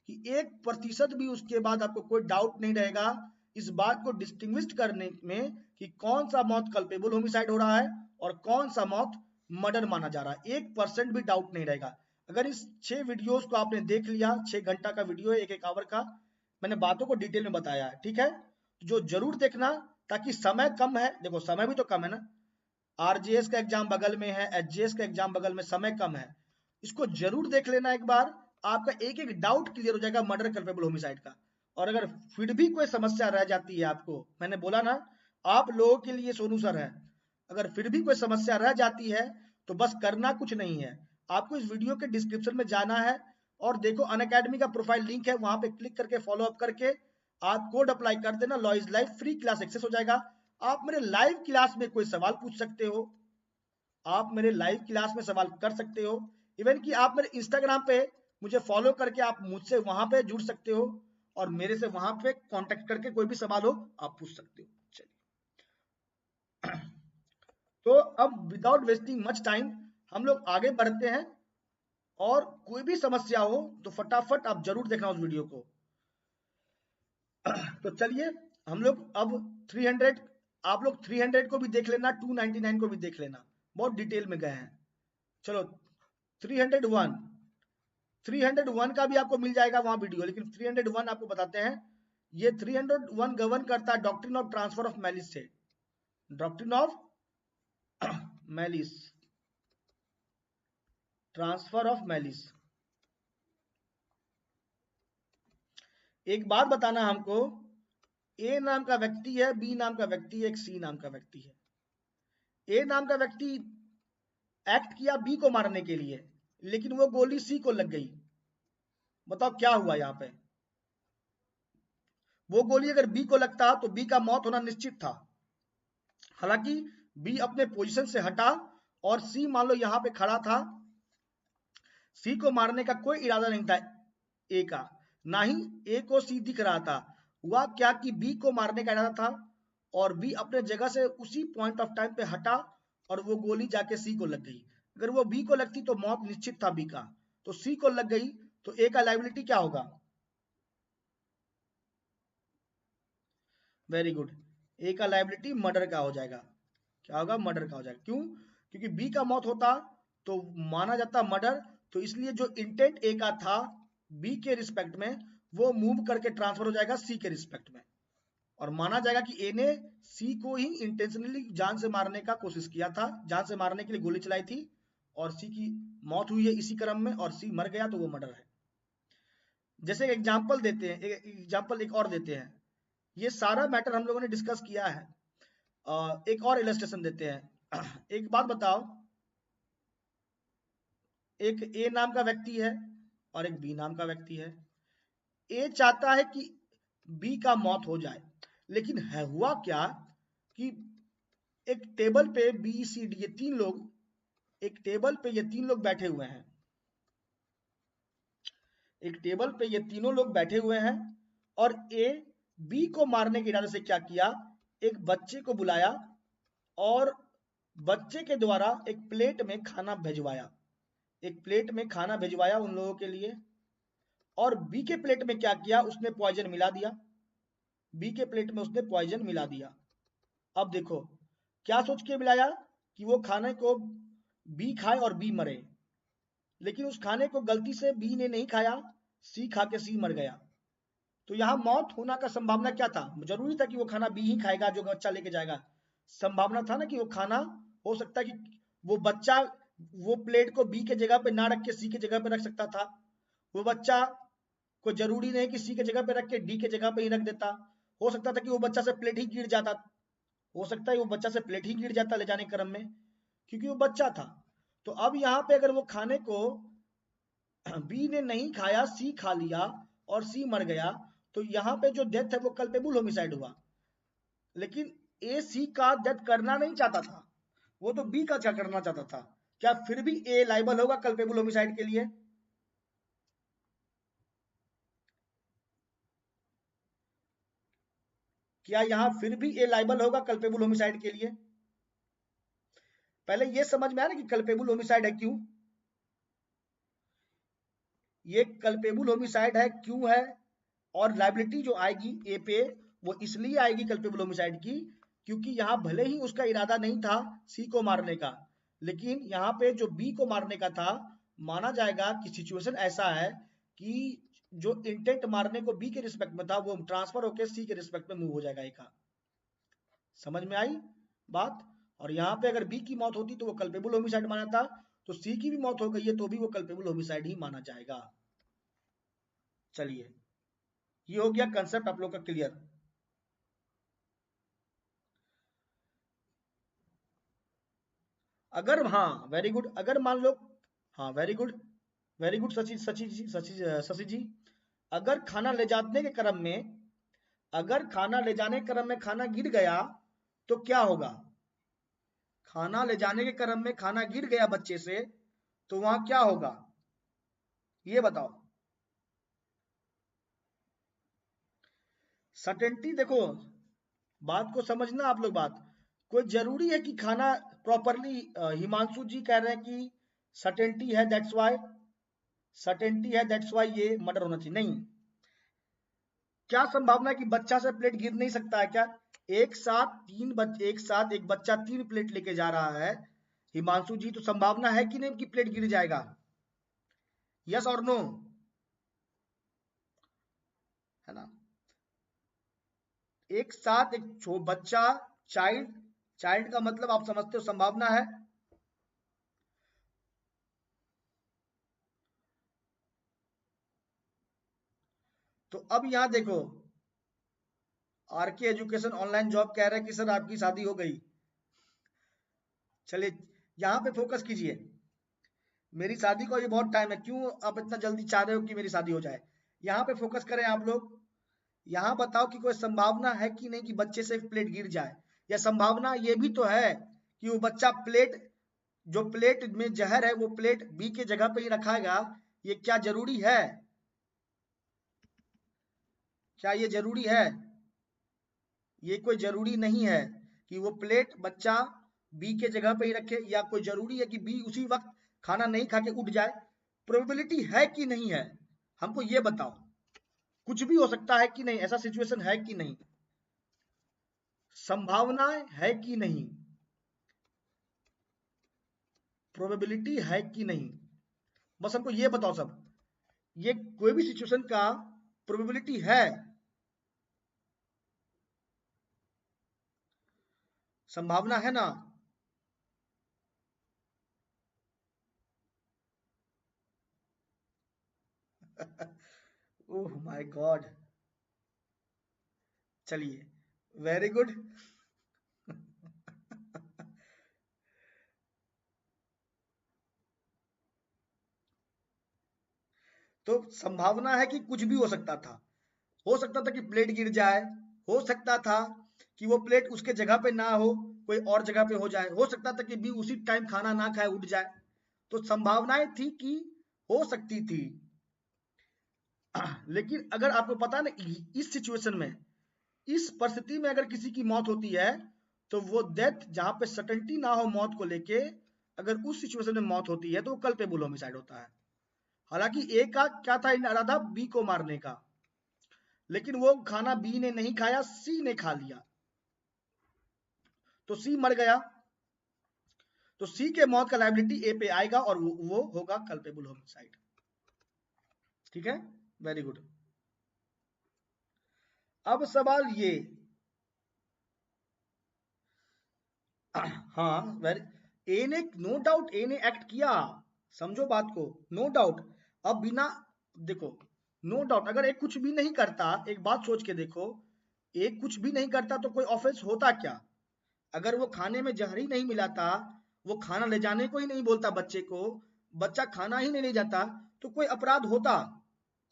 कि 1% भी उसके बाद आपको कोई डाउट नहीं रहेगा इस बात को डिस्टिंग्विश करने में कि कौन सा मौत कल्पेबल होमिसाइड हो रहा है और कौन सा मौत मर्डर माना जा रहा है। 1% भी डाउट नहीं रहेगा। अगर इस 6 वीडियोस को आपने देख लिया, 6 घंटा का वीडियो है, 1 आवर का, मैंने बातों को डिटेल में बताया है, ठीक है। जो जरूर देखना, ताकि समय कम है, देखो समय भी तो कम है ना, आरजीएस का एग्जाम बगल में है, एचजीएस का एग्जाम बगल में, समय कम है। इसको जरूर देख लेना एक बार, आपका एक एक डाउट क्लियर हो जाएगा मर्डर कल्पेबल होमिसाइड का। और अगर फिर भी कोई समस्या रह जाती है आपको, मैंने बोला ना आप लोगों के लिए सोनू सर है, अगर फिर भी कोई समस्या रह जाती है तो बस करना कुछ नहीं है, आपको इस वीडियो के डिस्क्रिप्शन में जाना है और देखो अनअकैडमी का प्रोफाइल लिंक है, वहां पे क्लिक करके फॉलो अप करके आप कोड अप्लाई कर देना, law is life free class access हो जाएगा। आप मेरे लाइव क्लास में कोई सवाल पूछ सकते हो, आप मेरे लाइव क्लास में सवाल कर सकते हो, इवन कि आप मेरे इंस्टाग्राम पे मुझे फॉलो करके आप मुझसे वहां पे जुड़ सकते हो और मेरे से वहां पे कांटेक्ट करके कोई भी सवाल हो आप पूछ सकते हो। चलिए, तो अब विदाउट वेस्टिंग मच टाइम हम लोग आगे बढ़ते हैं, और कोई भी समस्या हो तो फटाफट आप जरूर देखना उस वीडियो को। तो चलिए हम लोग अब 300, आप लोग 300 को भी देख लेना, 299 को भी देख लेना, बहुत डिटेल में गए हैं। चलो 301, 301 का भी आपको मिल जाएगा वहां वीडियो, लेकिन 301 आपको बताते हैं। ये 301 गवर्न करता है doctrine of transfer of malice से, doctrine of malice, transfer of malice. एक बात बताना हमको, ए नाम का व्यक्ति है, बी नाम का व्यक्ति है, एक सी नाम का व्यक्ति है। ए नाम का व्यक्ति एक्ट किया बी को मारने के लिए, लेकिन वो गोली सी को लग गई। बताओ क्या हुआ यहाँ पे? वो गोली अगर बी को लगता तो बी का मौत होना निश्चित था। हालांकि बी अपने पोजीशन से हटा और सी मान लो यहाँ पे खड़ा था, सी को मारने का कोई इरादा नहीं था ए का, ना ही ए को सी दिख रहा था। हुआ क्या कि बी को मारने का इरादा था और बी अपने जगह से उसी पॉइंट ऑफ टाइम पे हटा और वो गोली जाके सी को लग गई। अगर वो बी को लगती तो मौत निश्चित था बी का, तो सी को लग गई तो ए का लायबिलिटी क्या होगा? वेरी गुड, ए का लायबिलिटी मर्डर का हो जाएगा। क्या होगा? मर्डर का हो जाएगा। क्यों? क्योंकि बी का मौत होता तो माना जाता मर्डर, तो इसलिए जो इंटेंट ए का था बी के रिस्पेक्ट में वो मूव करके ट्रांसफर हो जाएगा सी के रिस्पेक्ट में, और माना जाएगा कि ए ने सी को ही इंटेंशनली जान से मारने का कोशिश किया था, जान से मारने के लिए गोली चलाई थी और सी की मौत हुई है इसी क्रम में और सी मर गया, तो वो मर्डर है। जैसे एग्जाम्पल देते हैं, एग्जाम्पल एक और देते हैं, ये सारा मैटर हम लोगों ने डिस्कस किया है। एक और इलस्ट्रेशन देते हैं। एक बात बताओ, एक ए नाम का व्यक्ति है और एक बी नाम का व्यक्ति है। ए चाहता है कि बी का मौत हो जाए, लेकिन है हुआ क्या कि एक टेबल पे बी सी डी ये तीन लोग, एक टेबल पे ये तीन लोग बैठे हुए हैं, एक टेबल पे ये तीनों लोग बैठे हुए हैं और ए बी को मारने के इरादे से क्या किया, एक बच्चे को बुलाया और बच्चे के द्वारा एक प्लेट में खाना भिजवाया, एक प्लेट में खाना भिजवाया उन लोगों के लिए, और बी के प्लेट में क्या किया, उसने पॉइजन मिला दिया, बी के प्लेट में उसने पॉइजन मिला दिया। अब देखो क्या सोच के मिलाया कि वो खाने को बी खाए और बी मरे, लेकिन उस खाने को गलती से बी ने नहीं खाया, सी खा के सी मर गया, तो यहाँ मौत होना का संभावना क्या था? जरूरी था कि वो खाना बी ही खाएगा जो बच्चा लेके जाएगा? संभावना था ना कि वो खाना, हो सकता है कि वो बच्चा वो प्लेट को बी के जगह पे ना रख के सी के जगह पे रख सकता था। वो बच्चा को जरूरी नहीं कि सी के जगह पे रख के डी के जगह पे ही रख देता। हो सकता था कि वो बच्चा से प्लेट ही गिर जाता, हो सकता है वो बच्चा से प्लेट ही गिर जाता ले जाने क्रम में, क्योंकि वो बच्चा था। तो अब यहाँ पे अगर वो खाने को बी ने नहीं खाया, सी खा लिया और सी मर गया, तो यहाँ पे जो डेथ है वो कल्पेबल होमिसाइड हुआ। लेकिन ए सी का डेथ करना नहीं चाहता था, वो तो बी का क्या करना चाहता था। क्या फिर भी ए लाइबल होगा कल्पेबल होमिसाइड के लिए? क्या यहां फिर भी ए लाइबल होगा कल्पेबल होमिसाइड के लिए? पहले ये समझ में आया ना कि कल्पेबल होमिसाइड है क्यों? ये कल्पेबल होमिसाइड है क्यों है, और लाइबिलिटी जो आएगी ए पे वो इसलिए आएगी कल्पेबल होमिसाइड की, क्योंकि यहाँ भले ही उसका इरादा नहीं था सी को मारने का, लेकिन यहाँ पे जो बी को मारने का था, माना जाएगा कि सिचुएशन ऐसा है कि जो इंटेंट मारने को बी के रिस्पेक्ट में था वो ट्रांसफर होकर सी के रिस्पेक्ट में मूव हो जाएगा। एक समझ में आई बात? और यहाँ पे अगर बी की मौत होती तो वो कल्पेबल होमिसाइड माना था, तो सी की भी मौत हो गई है तो भी वो कल्पेबल होमिसाइड ही माना जाएगा। चलिए, ये हो गया कंसेप्ट आप लोग का क्लियर। अगर, हाँ वेरी गुड, अगर मान लो, हाँ वेरी गुड सची सची जी, शशि जी, अगर खाना ले जाने के क्रम में, अगर खाना ले जाने के क्रम में खाना गिर गया तो क्या होगा? खाना ले जाने के क्रम में खाना गिर गया बच्चे से, तो वहां क्या होगा ये बताओ। सर्टेनिटी देखो, बात को समझना आप लोग, बात कोई जरूरी है कि खाना प्रॉपरली, हिमांशु जी कह रहे हैं कि सर्टेनिटी है दैट्स वाई, सर्टेनिटी है दैट्स वाई ये मर्डर होना चाहिए, नहीं। क्या संभावना है कि बच्चा से प्लेट गिर नहीं सकता है क्या? एक साथ तीन बच्चे, एक साथ एक बच्चा 3 प्लेट लेके जा रहा है हिमांशु जी, तो संभावना है कि नहीं कि प्लेट गिर जाएगा? यस और नो? है ना? एक साथ एक बच्चा, चाइल्ड, चाइल्ड का मतलब आप समझते हो, संभावना है। तो अब यहां देखो, आरके एजुकेशन ऑनलाइन जॉब कह रहे हैं कि सर आपकी शादी हो गई। चलिए यहां पे फोकस कीजिए, मेरी शादी को ये बहुत टाइम है, क्यों आप इतना जल्दी चाह रहे हो कि मेरी शादी हो जाए? यहाँ पे फोकस करें आप लोग। यहाँ बताओ कि कोई संभावना है कि नहीं कि बच्चे से प्लेट गिर जाए, या संभावना ये भी तो है कि वो बच्चा प्लेट, जो प्लेट में जहर है वो प्लेट बी के जगह पे ही रखाएगा? ये क्या जरूरी है? क्या ये जरूरी है? ये कोई जरूरी नहीं है कि वो प्लेट बच्चा बी के जगह पे ही रखे, या कोई जरूरी है कि बी उसी वक्त खाना नहीं खा के उठ जाए? प्रोबेबिलिटी है कि नहीं है, हमको ये बताओ। कुछ भी हो सकता है कि नहीं, ऐसा सिचुएशन है कि नहीं, संभावनाएं है कि नहीं, प्रोबेबिलिटी है कि नहीं, बस हमको ये बताओ सब। ये कोई भी सिचुएशन का प्रोबेबिलिटी है, संभावना है ना? ओह माय गॉड, चलिए वेरी गुड। तो संभावना है कि कुछ भी हो सकता था कि प्लेट गिर जाए, हो सकता था कि वो प्लेट उसके जगह पे ना हो, कोई और जगह पे हो जाए, हो सकता था कि बी उसी टाइम खाना ना खाए उठ जाए। तो संभावनाएं थी कि हो सकती थी। लेकिन अगर आपको पता ना, इस सिचुएशन में, इस परिस्थिति में अगर किसी की मौत होती है तो वो डेथ जहां पे सर्टेनिटी ना हो मौत को लेके, अगर उस सिचुएशन में मौत होती है तो वो कल्पेबल होमिसाइड होता है। हालांकि ए का क्या था इरादा, बी को मारने का, लेकिन वो खाना बी ने नहीं खाया, सी ने खा लिया, तो सी मर गया, तो सी के मौत का लायबिलिटी ए पे आएगा और वो होगा कल्पेबल होमिसाइड। ठीक है? Very good. अब सवाल ये, हाँ वेरी, ए ने नो डाउट ए ने एक्ट किया, समझो बात को, नो डाउट। अब बिना, देखो नो डाउट अगर एक कुछ भी नहीं करता, एक बात सोच के देखो, एक कुछ भी नहीं करता तो कोई ऑफेंस होता क्या? अगर वो खाने में जहर ही नहीं मिलाता, वो खाना ले जाने को ही नहीं बोलता बच्चे को, बच्चा खाना ही नहीं ले जाता, तो कोई अपराध होता?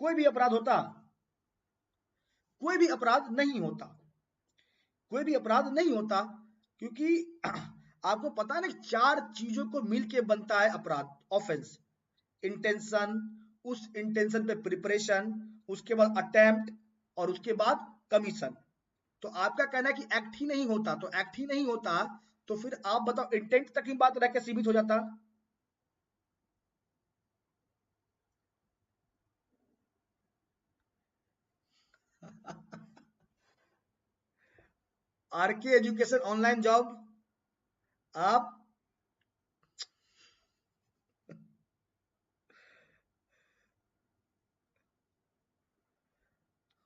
कोई भी अपराध होता? कोई भी अपराध नहीं होता, कोई भी अपराध नहीं होता, क्योंकि आपको पता है ना, चार चीजों को मिलके बनता है अपराध, ऑफेंस। इंटेंशन, उस इंटेंशन पे प्रिपरेशन, उसके बाद अटेम्प्ट, और उसके बाद कमीशन। तो आपका कहना है कि एक्ट ही नहीं होता, तो एक्ट ही नहीं होता तो फिर आप बताओ इंटेंट तक ही बात रह के सीमित हो जाता। आरके एजुकेशन ऑनलाइन जॉब, आप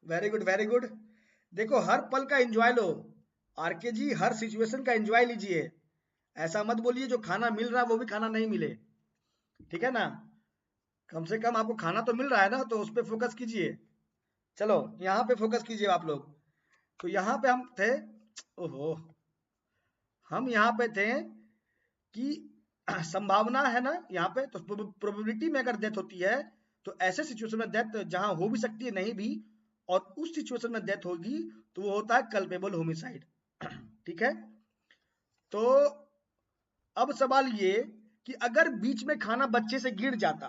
वेरी गुड वेरी गुड। देखो हर पल का एंजॉय लो, आरके जी हर सिचुएशन का एंजॉय लीजिए। ऐसा मत बोलिए जो खाना मिल रहा है वो भी खाना नहीं मिले, ठीक है ना? कम से कम आपको खाना तो मिल रहा है ना, तो उस पर फोकस कीजिए। चलो यहाँ पे फोकस कीजिए आप लोग। तो यहाँ पे हम थे, ओहो, हम यहाँ पे थे कि संभावना है ना यहाँ पे, तो प्रोबेबिलिटी में अगर डेथ होती है तो ऐसे सिचुएशन में डेथ जहां हो भी सकती है नहीं भी, और उस सिचुएशन में डेथ होगी तो वो होता है कल्पेबल होमिसाइड। ठीक है, तो अब सवाल ये कि अगर बीच में खाना बच्चे से गिर जाता,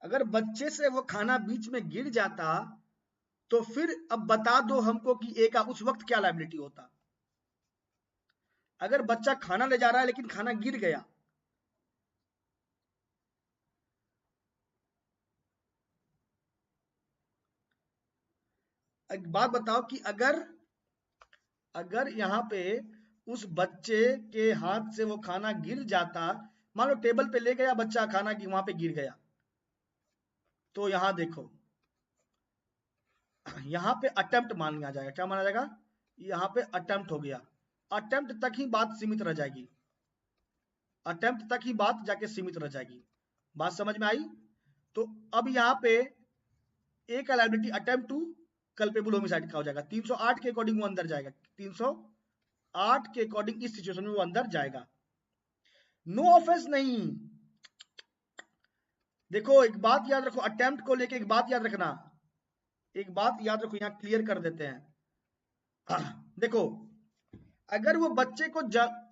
अगर बच्चे से वो खाना बीच में गिर जाता, तो फिर अब बता दो हमको कि ए का उस वक्त क्या लायबिलिटी होता? अगर बच्चा खाना ले जा रहा है लेकिन खाना गिर गया, एक बात बताओ कि अगर, अगर यहाँ पे उस बच्चे के हाथ से वो खाना गिर जाता, मान लो टेबल पे ले गया बच्चा खाना की, वहां पे गिर गया, तो यहाँ देखो, यहाँ पे अटेम्प्ट मान लिया जाएगा। क्या माना जाएगा? यहाँ पे अटेम्प्ट हो गया, अटेम्प्ट तक ही बात सीमित रह जाएगी, अटेम्प्ट तक ही बात जाके सीमित रह जाएगी। बात समझ में आई? तो अब यहाँ पे एक liability attempt to culpable homicide का हो जाएगा, 308 के अकॉर्डिंग वो अंदर जाएगा, 308 के अकॉर्डिंग इस सिचुएशन में वो अंदर जाएगा। नो ऑफेंस नहीं। देखो एक बात याद रखो, अटेम्प्ट को लेके एक बात याद रखना, एक बात याद रखो, यहाँ क्लियर कर देते हैं। देखो अगर वो बच्चे को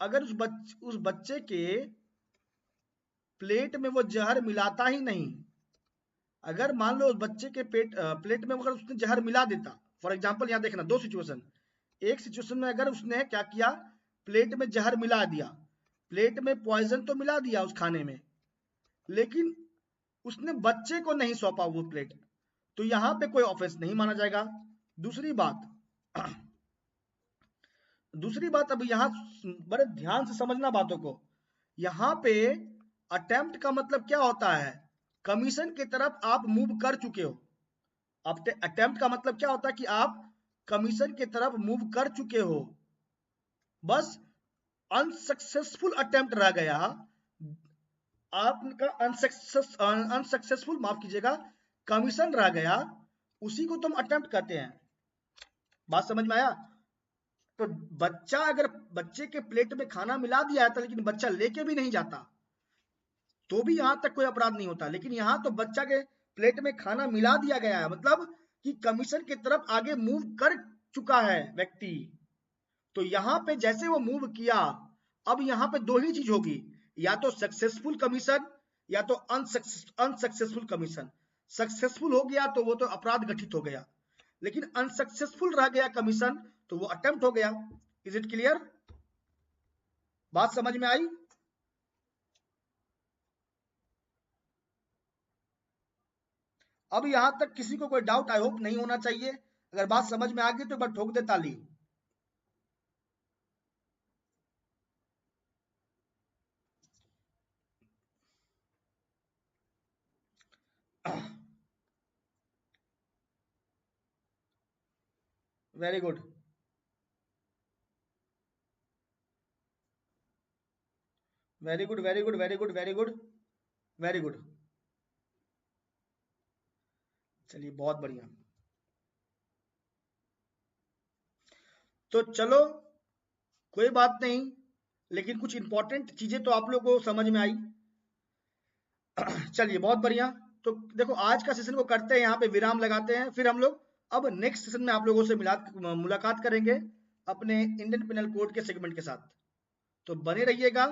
अगर उस बच्चे के प्लेट में वो जहर मिलाता ही नहीं, अगर मान लो उस बच्चे के प्लेट में अगर उसने जहर मिला देता, फॉर एग्जाम्पल यहाँ देखना दो सिचुएशन, एक सिचुएशन में अगर उसने क्या किया, प्लेट में जहर मिला दिया, प्लेट में पॉइजन तो मिला दिया उस खाने में, लेकिन उसने बच्चे को नहीं सौंपा वो प्लेट, तो यहां पे कोई ऑफेंस नहीं माना जाएगा। दूसरी बात, दूसरी बात, अब यहां बड़े ध्यान से समझना बातों को, यहां पे अटेम्प्ट का मतलब क्या होता है? कमीशन की तरफ आप मूव कर चुके हो। अब अटेम्प्ट का मतलब क्या होता है कि आप कमीशन की तरफ मूव कर चुके हो, बस अनसक्सेसफुल अटेम्प्ट रह गया, आपका अनसक्सेसफुल माफ कीजिएगा, कमीशन रह गया, उसी को तुम अटेम्प्ट कहते हैं। बात समझ में आया? तो बच्चा अगर बच्चे के प्लेट में खाना मिला दिया था लेकिन बच्चा लेके भी नहीं जाता, तो भी यहां तक कोई अपराध नहीं होता, लेकिन यहां तो बच्चा के प्लेट में खाना मिला दिया गया है, मतलब कि कमीशन की तरफ आगे मूव कर चुका है व्यक्ति। तो यहां पे जैसे वो मूव किया, अब यहां पे दो ही चीज होगी, या तो सक्सेसफुल कमीशन या तो अनसक्सेसफुल कमीशन। सक्सेसफुल हो गया तो वो तो अपराध घटित हो गया, लेकिन अनसक्सेसफुल रह गया कमीशन तो वो अटेम्प्ट हो गया। Is it clear? बात समझ में आई? अब यहां तक किसी को कोई डाउट आई होप नहीं होना चाहिए। अगर बात समझ में आ गई तो एक बार ठोक दे ताली। Very good, very good, very good, very good, very good, very good. चलिए बहुत बढ़िया। तो चलो कोई बात नहीं, लेकिन कुछ इंपॉर्टेंट चीजें तो आप लोगों को समझ में आई। चलिए बहुत बढ़िया। तो देखो आज का सेशन को करते हैं यहाँ पे विराम लगाते हैं, फिर हम लोग अब नेक्स्ट सेशन में आप लोगों से मुलाकात करेंगे अपने इंडियन पिनल कोड के सेगमेंट के साथ। तो बने रहिएगा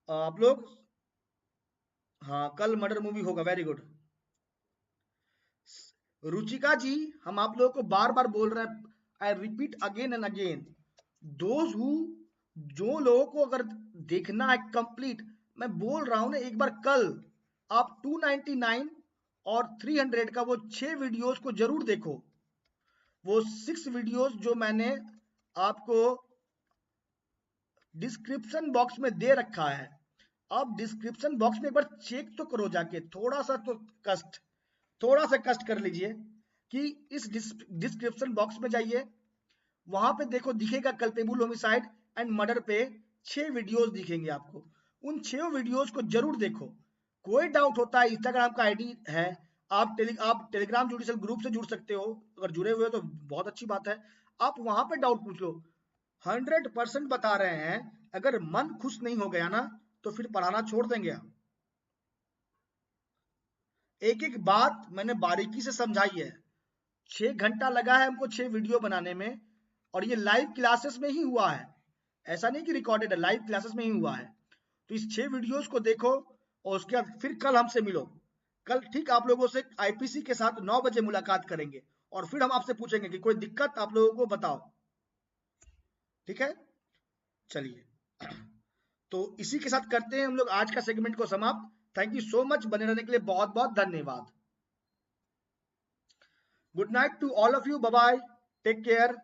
आप लोग। हाँ कल मर्डर मूवी होगा, वेरी गुड। रुचिका जी, हम आप लोगों को बार बार बोल रहे हैं, I repeat again and again, those who, जो लोगों को अगर देखना है कंप्लीट, मैं बोल रहा हूं ना, एक बार कल आप 299 और 300 का वो 6 वीडियोस को जरूर देखो। वो 6 वीडियोस जो मैंने आपको डिस्क्रिप्शन बॉक्स में दे रखा है, आप डिस्क्रिप्शन बॉक्स में एक बार चेक तो करो जाके, थोड़ा सा तो कष्ट, थोड़ा सा कष्ट कर लीजिए कि इस डिस्क्रिप्शन बॉक्स में जाइए, वहां पे देखो दिखेगा कल्पेबुल होमिसाइड एंड मर्डर पे 6 वीडियोस दिखेंगे आपको। उन 6 वीडियोस को जरूर देखो। कोई डाउट होता है, इंस्टाग्राम का आईडी है, आप टेलीग्राम जुडिशियल ग्रुप से जुड़ सकते हो, अगर जुड़े हुए हो तो बहुत अच्छी बात है, आप वहां पे डाउट पूछ लो। 100% बता रहे हैं, अगर मन खुश नहीं हो गया ना तो फिर पढ़ाना छोड़ देंगे हम। एक एक बात मैंने बारीकी से समझाई है। 6 घंटा लगा है हमको 6 वीडियो बनाने में, और ये लाइव क्लासेस में ही हुआ है, ऐसा नहीं कि रिकॉर्डेड है, लाइव क्लासेस में ही हुआ है। तो इस 6 वीडियोस को देखो और उसके बाद फिर कल हमसे मिलो। कल ठीक आप लोगों से आईपीसी के साथ 9 बजे मुलाकात करेंगे, और फिर हम आपसे पूछेंगे कि कोई दिक्कत आप लोगों को बताओ, ठीक है। चलिए तो इसी के साथ करते हैं हम लोग आज का सेगमेंट को समाप्त। थैंक यू सो मच, बने रहने के लिए बहुत बहुत धन्यवाद। Good night to all of you, bye bye, take care.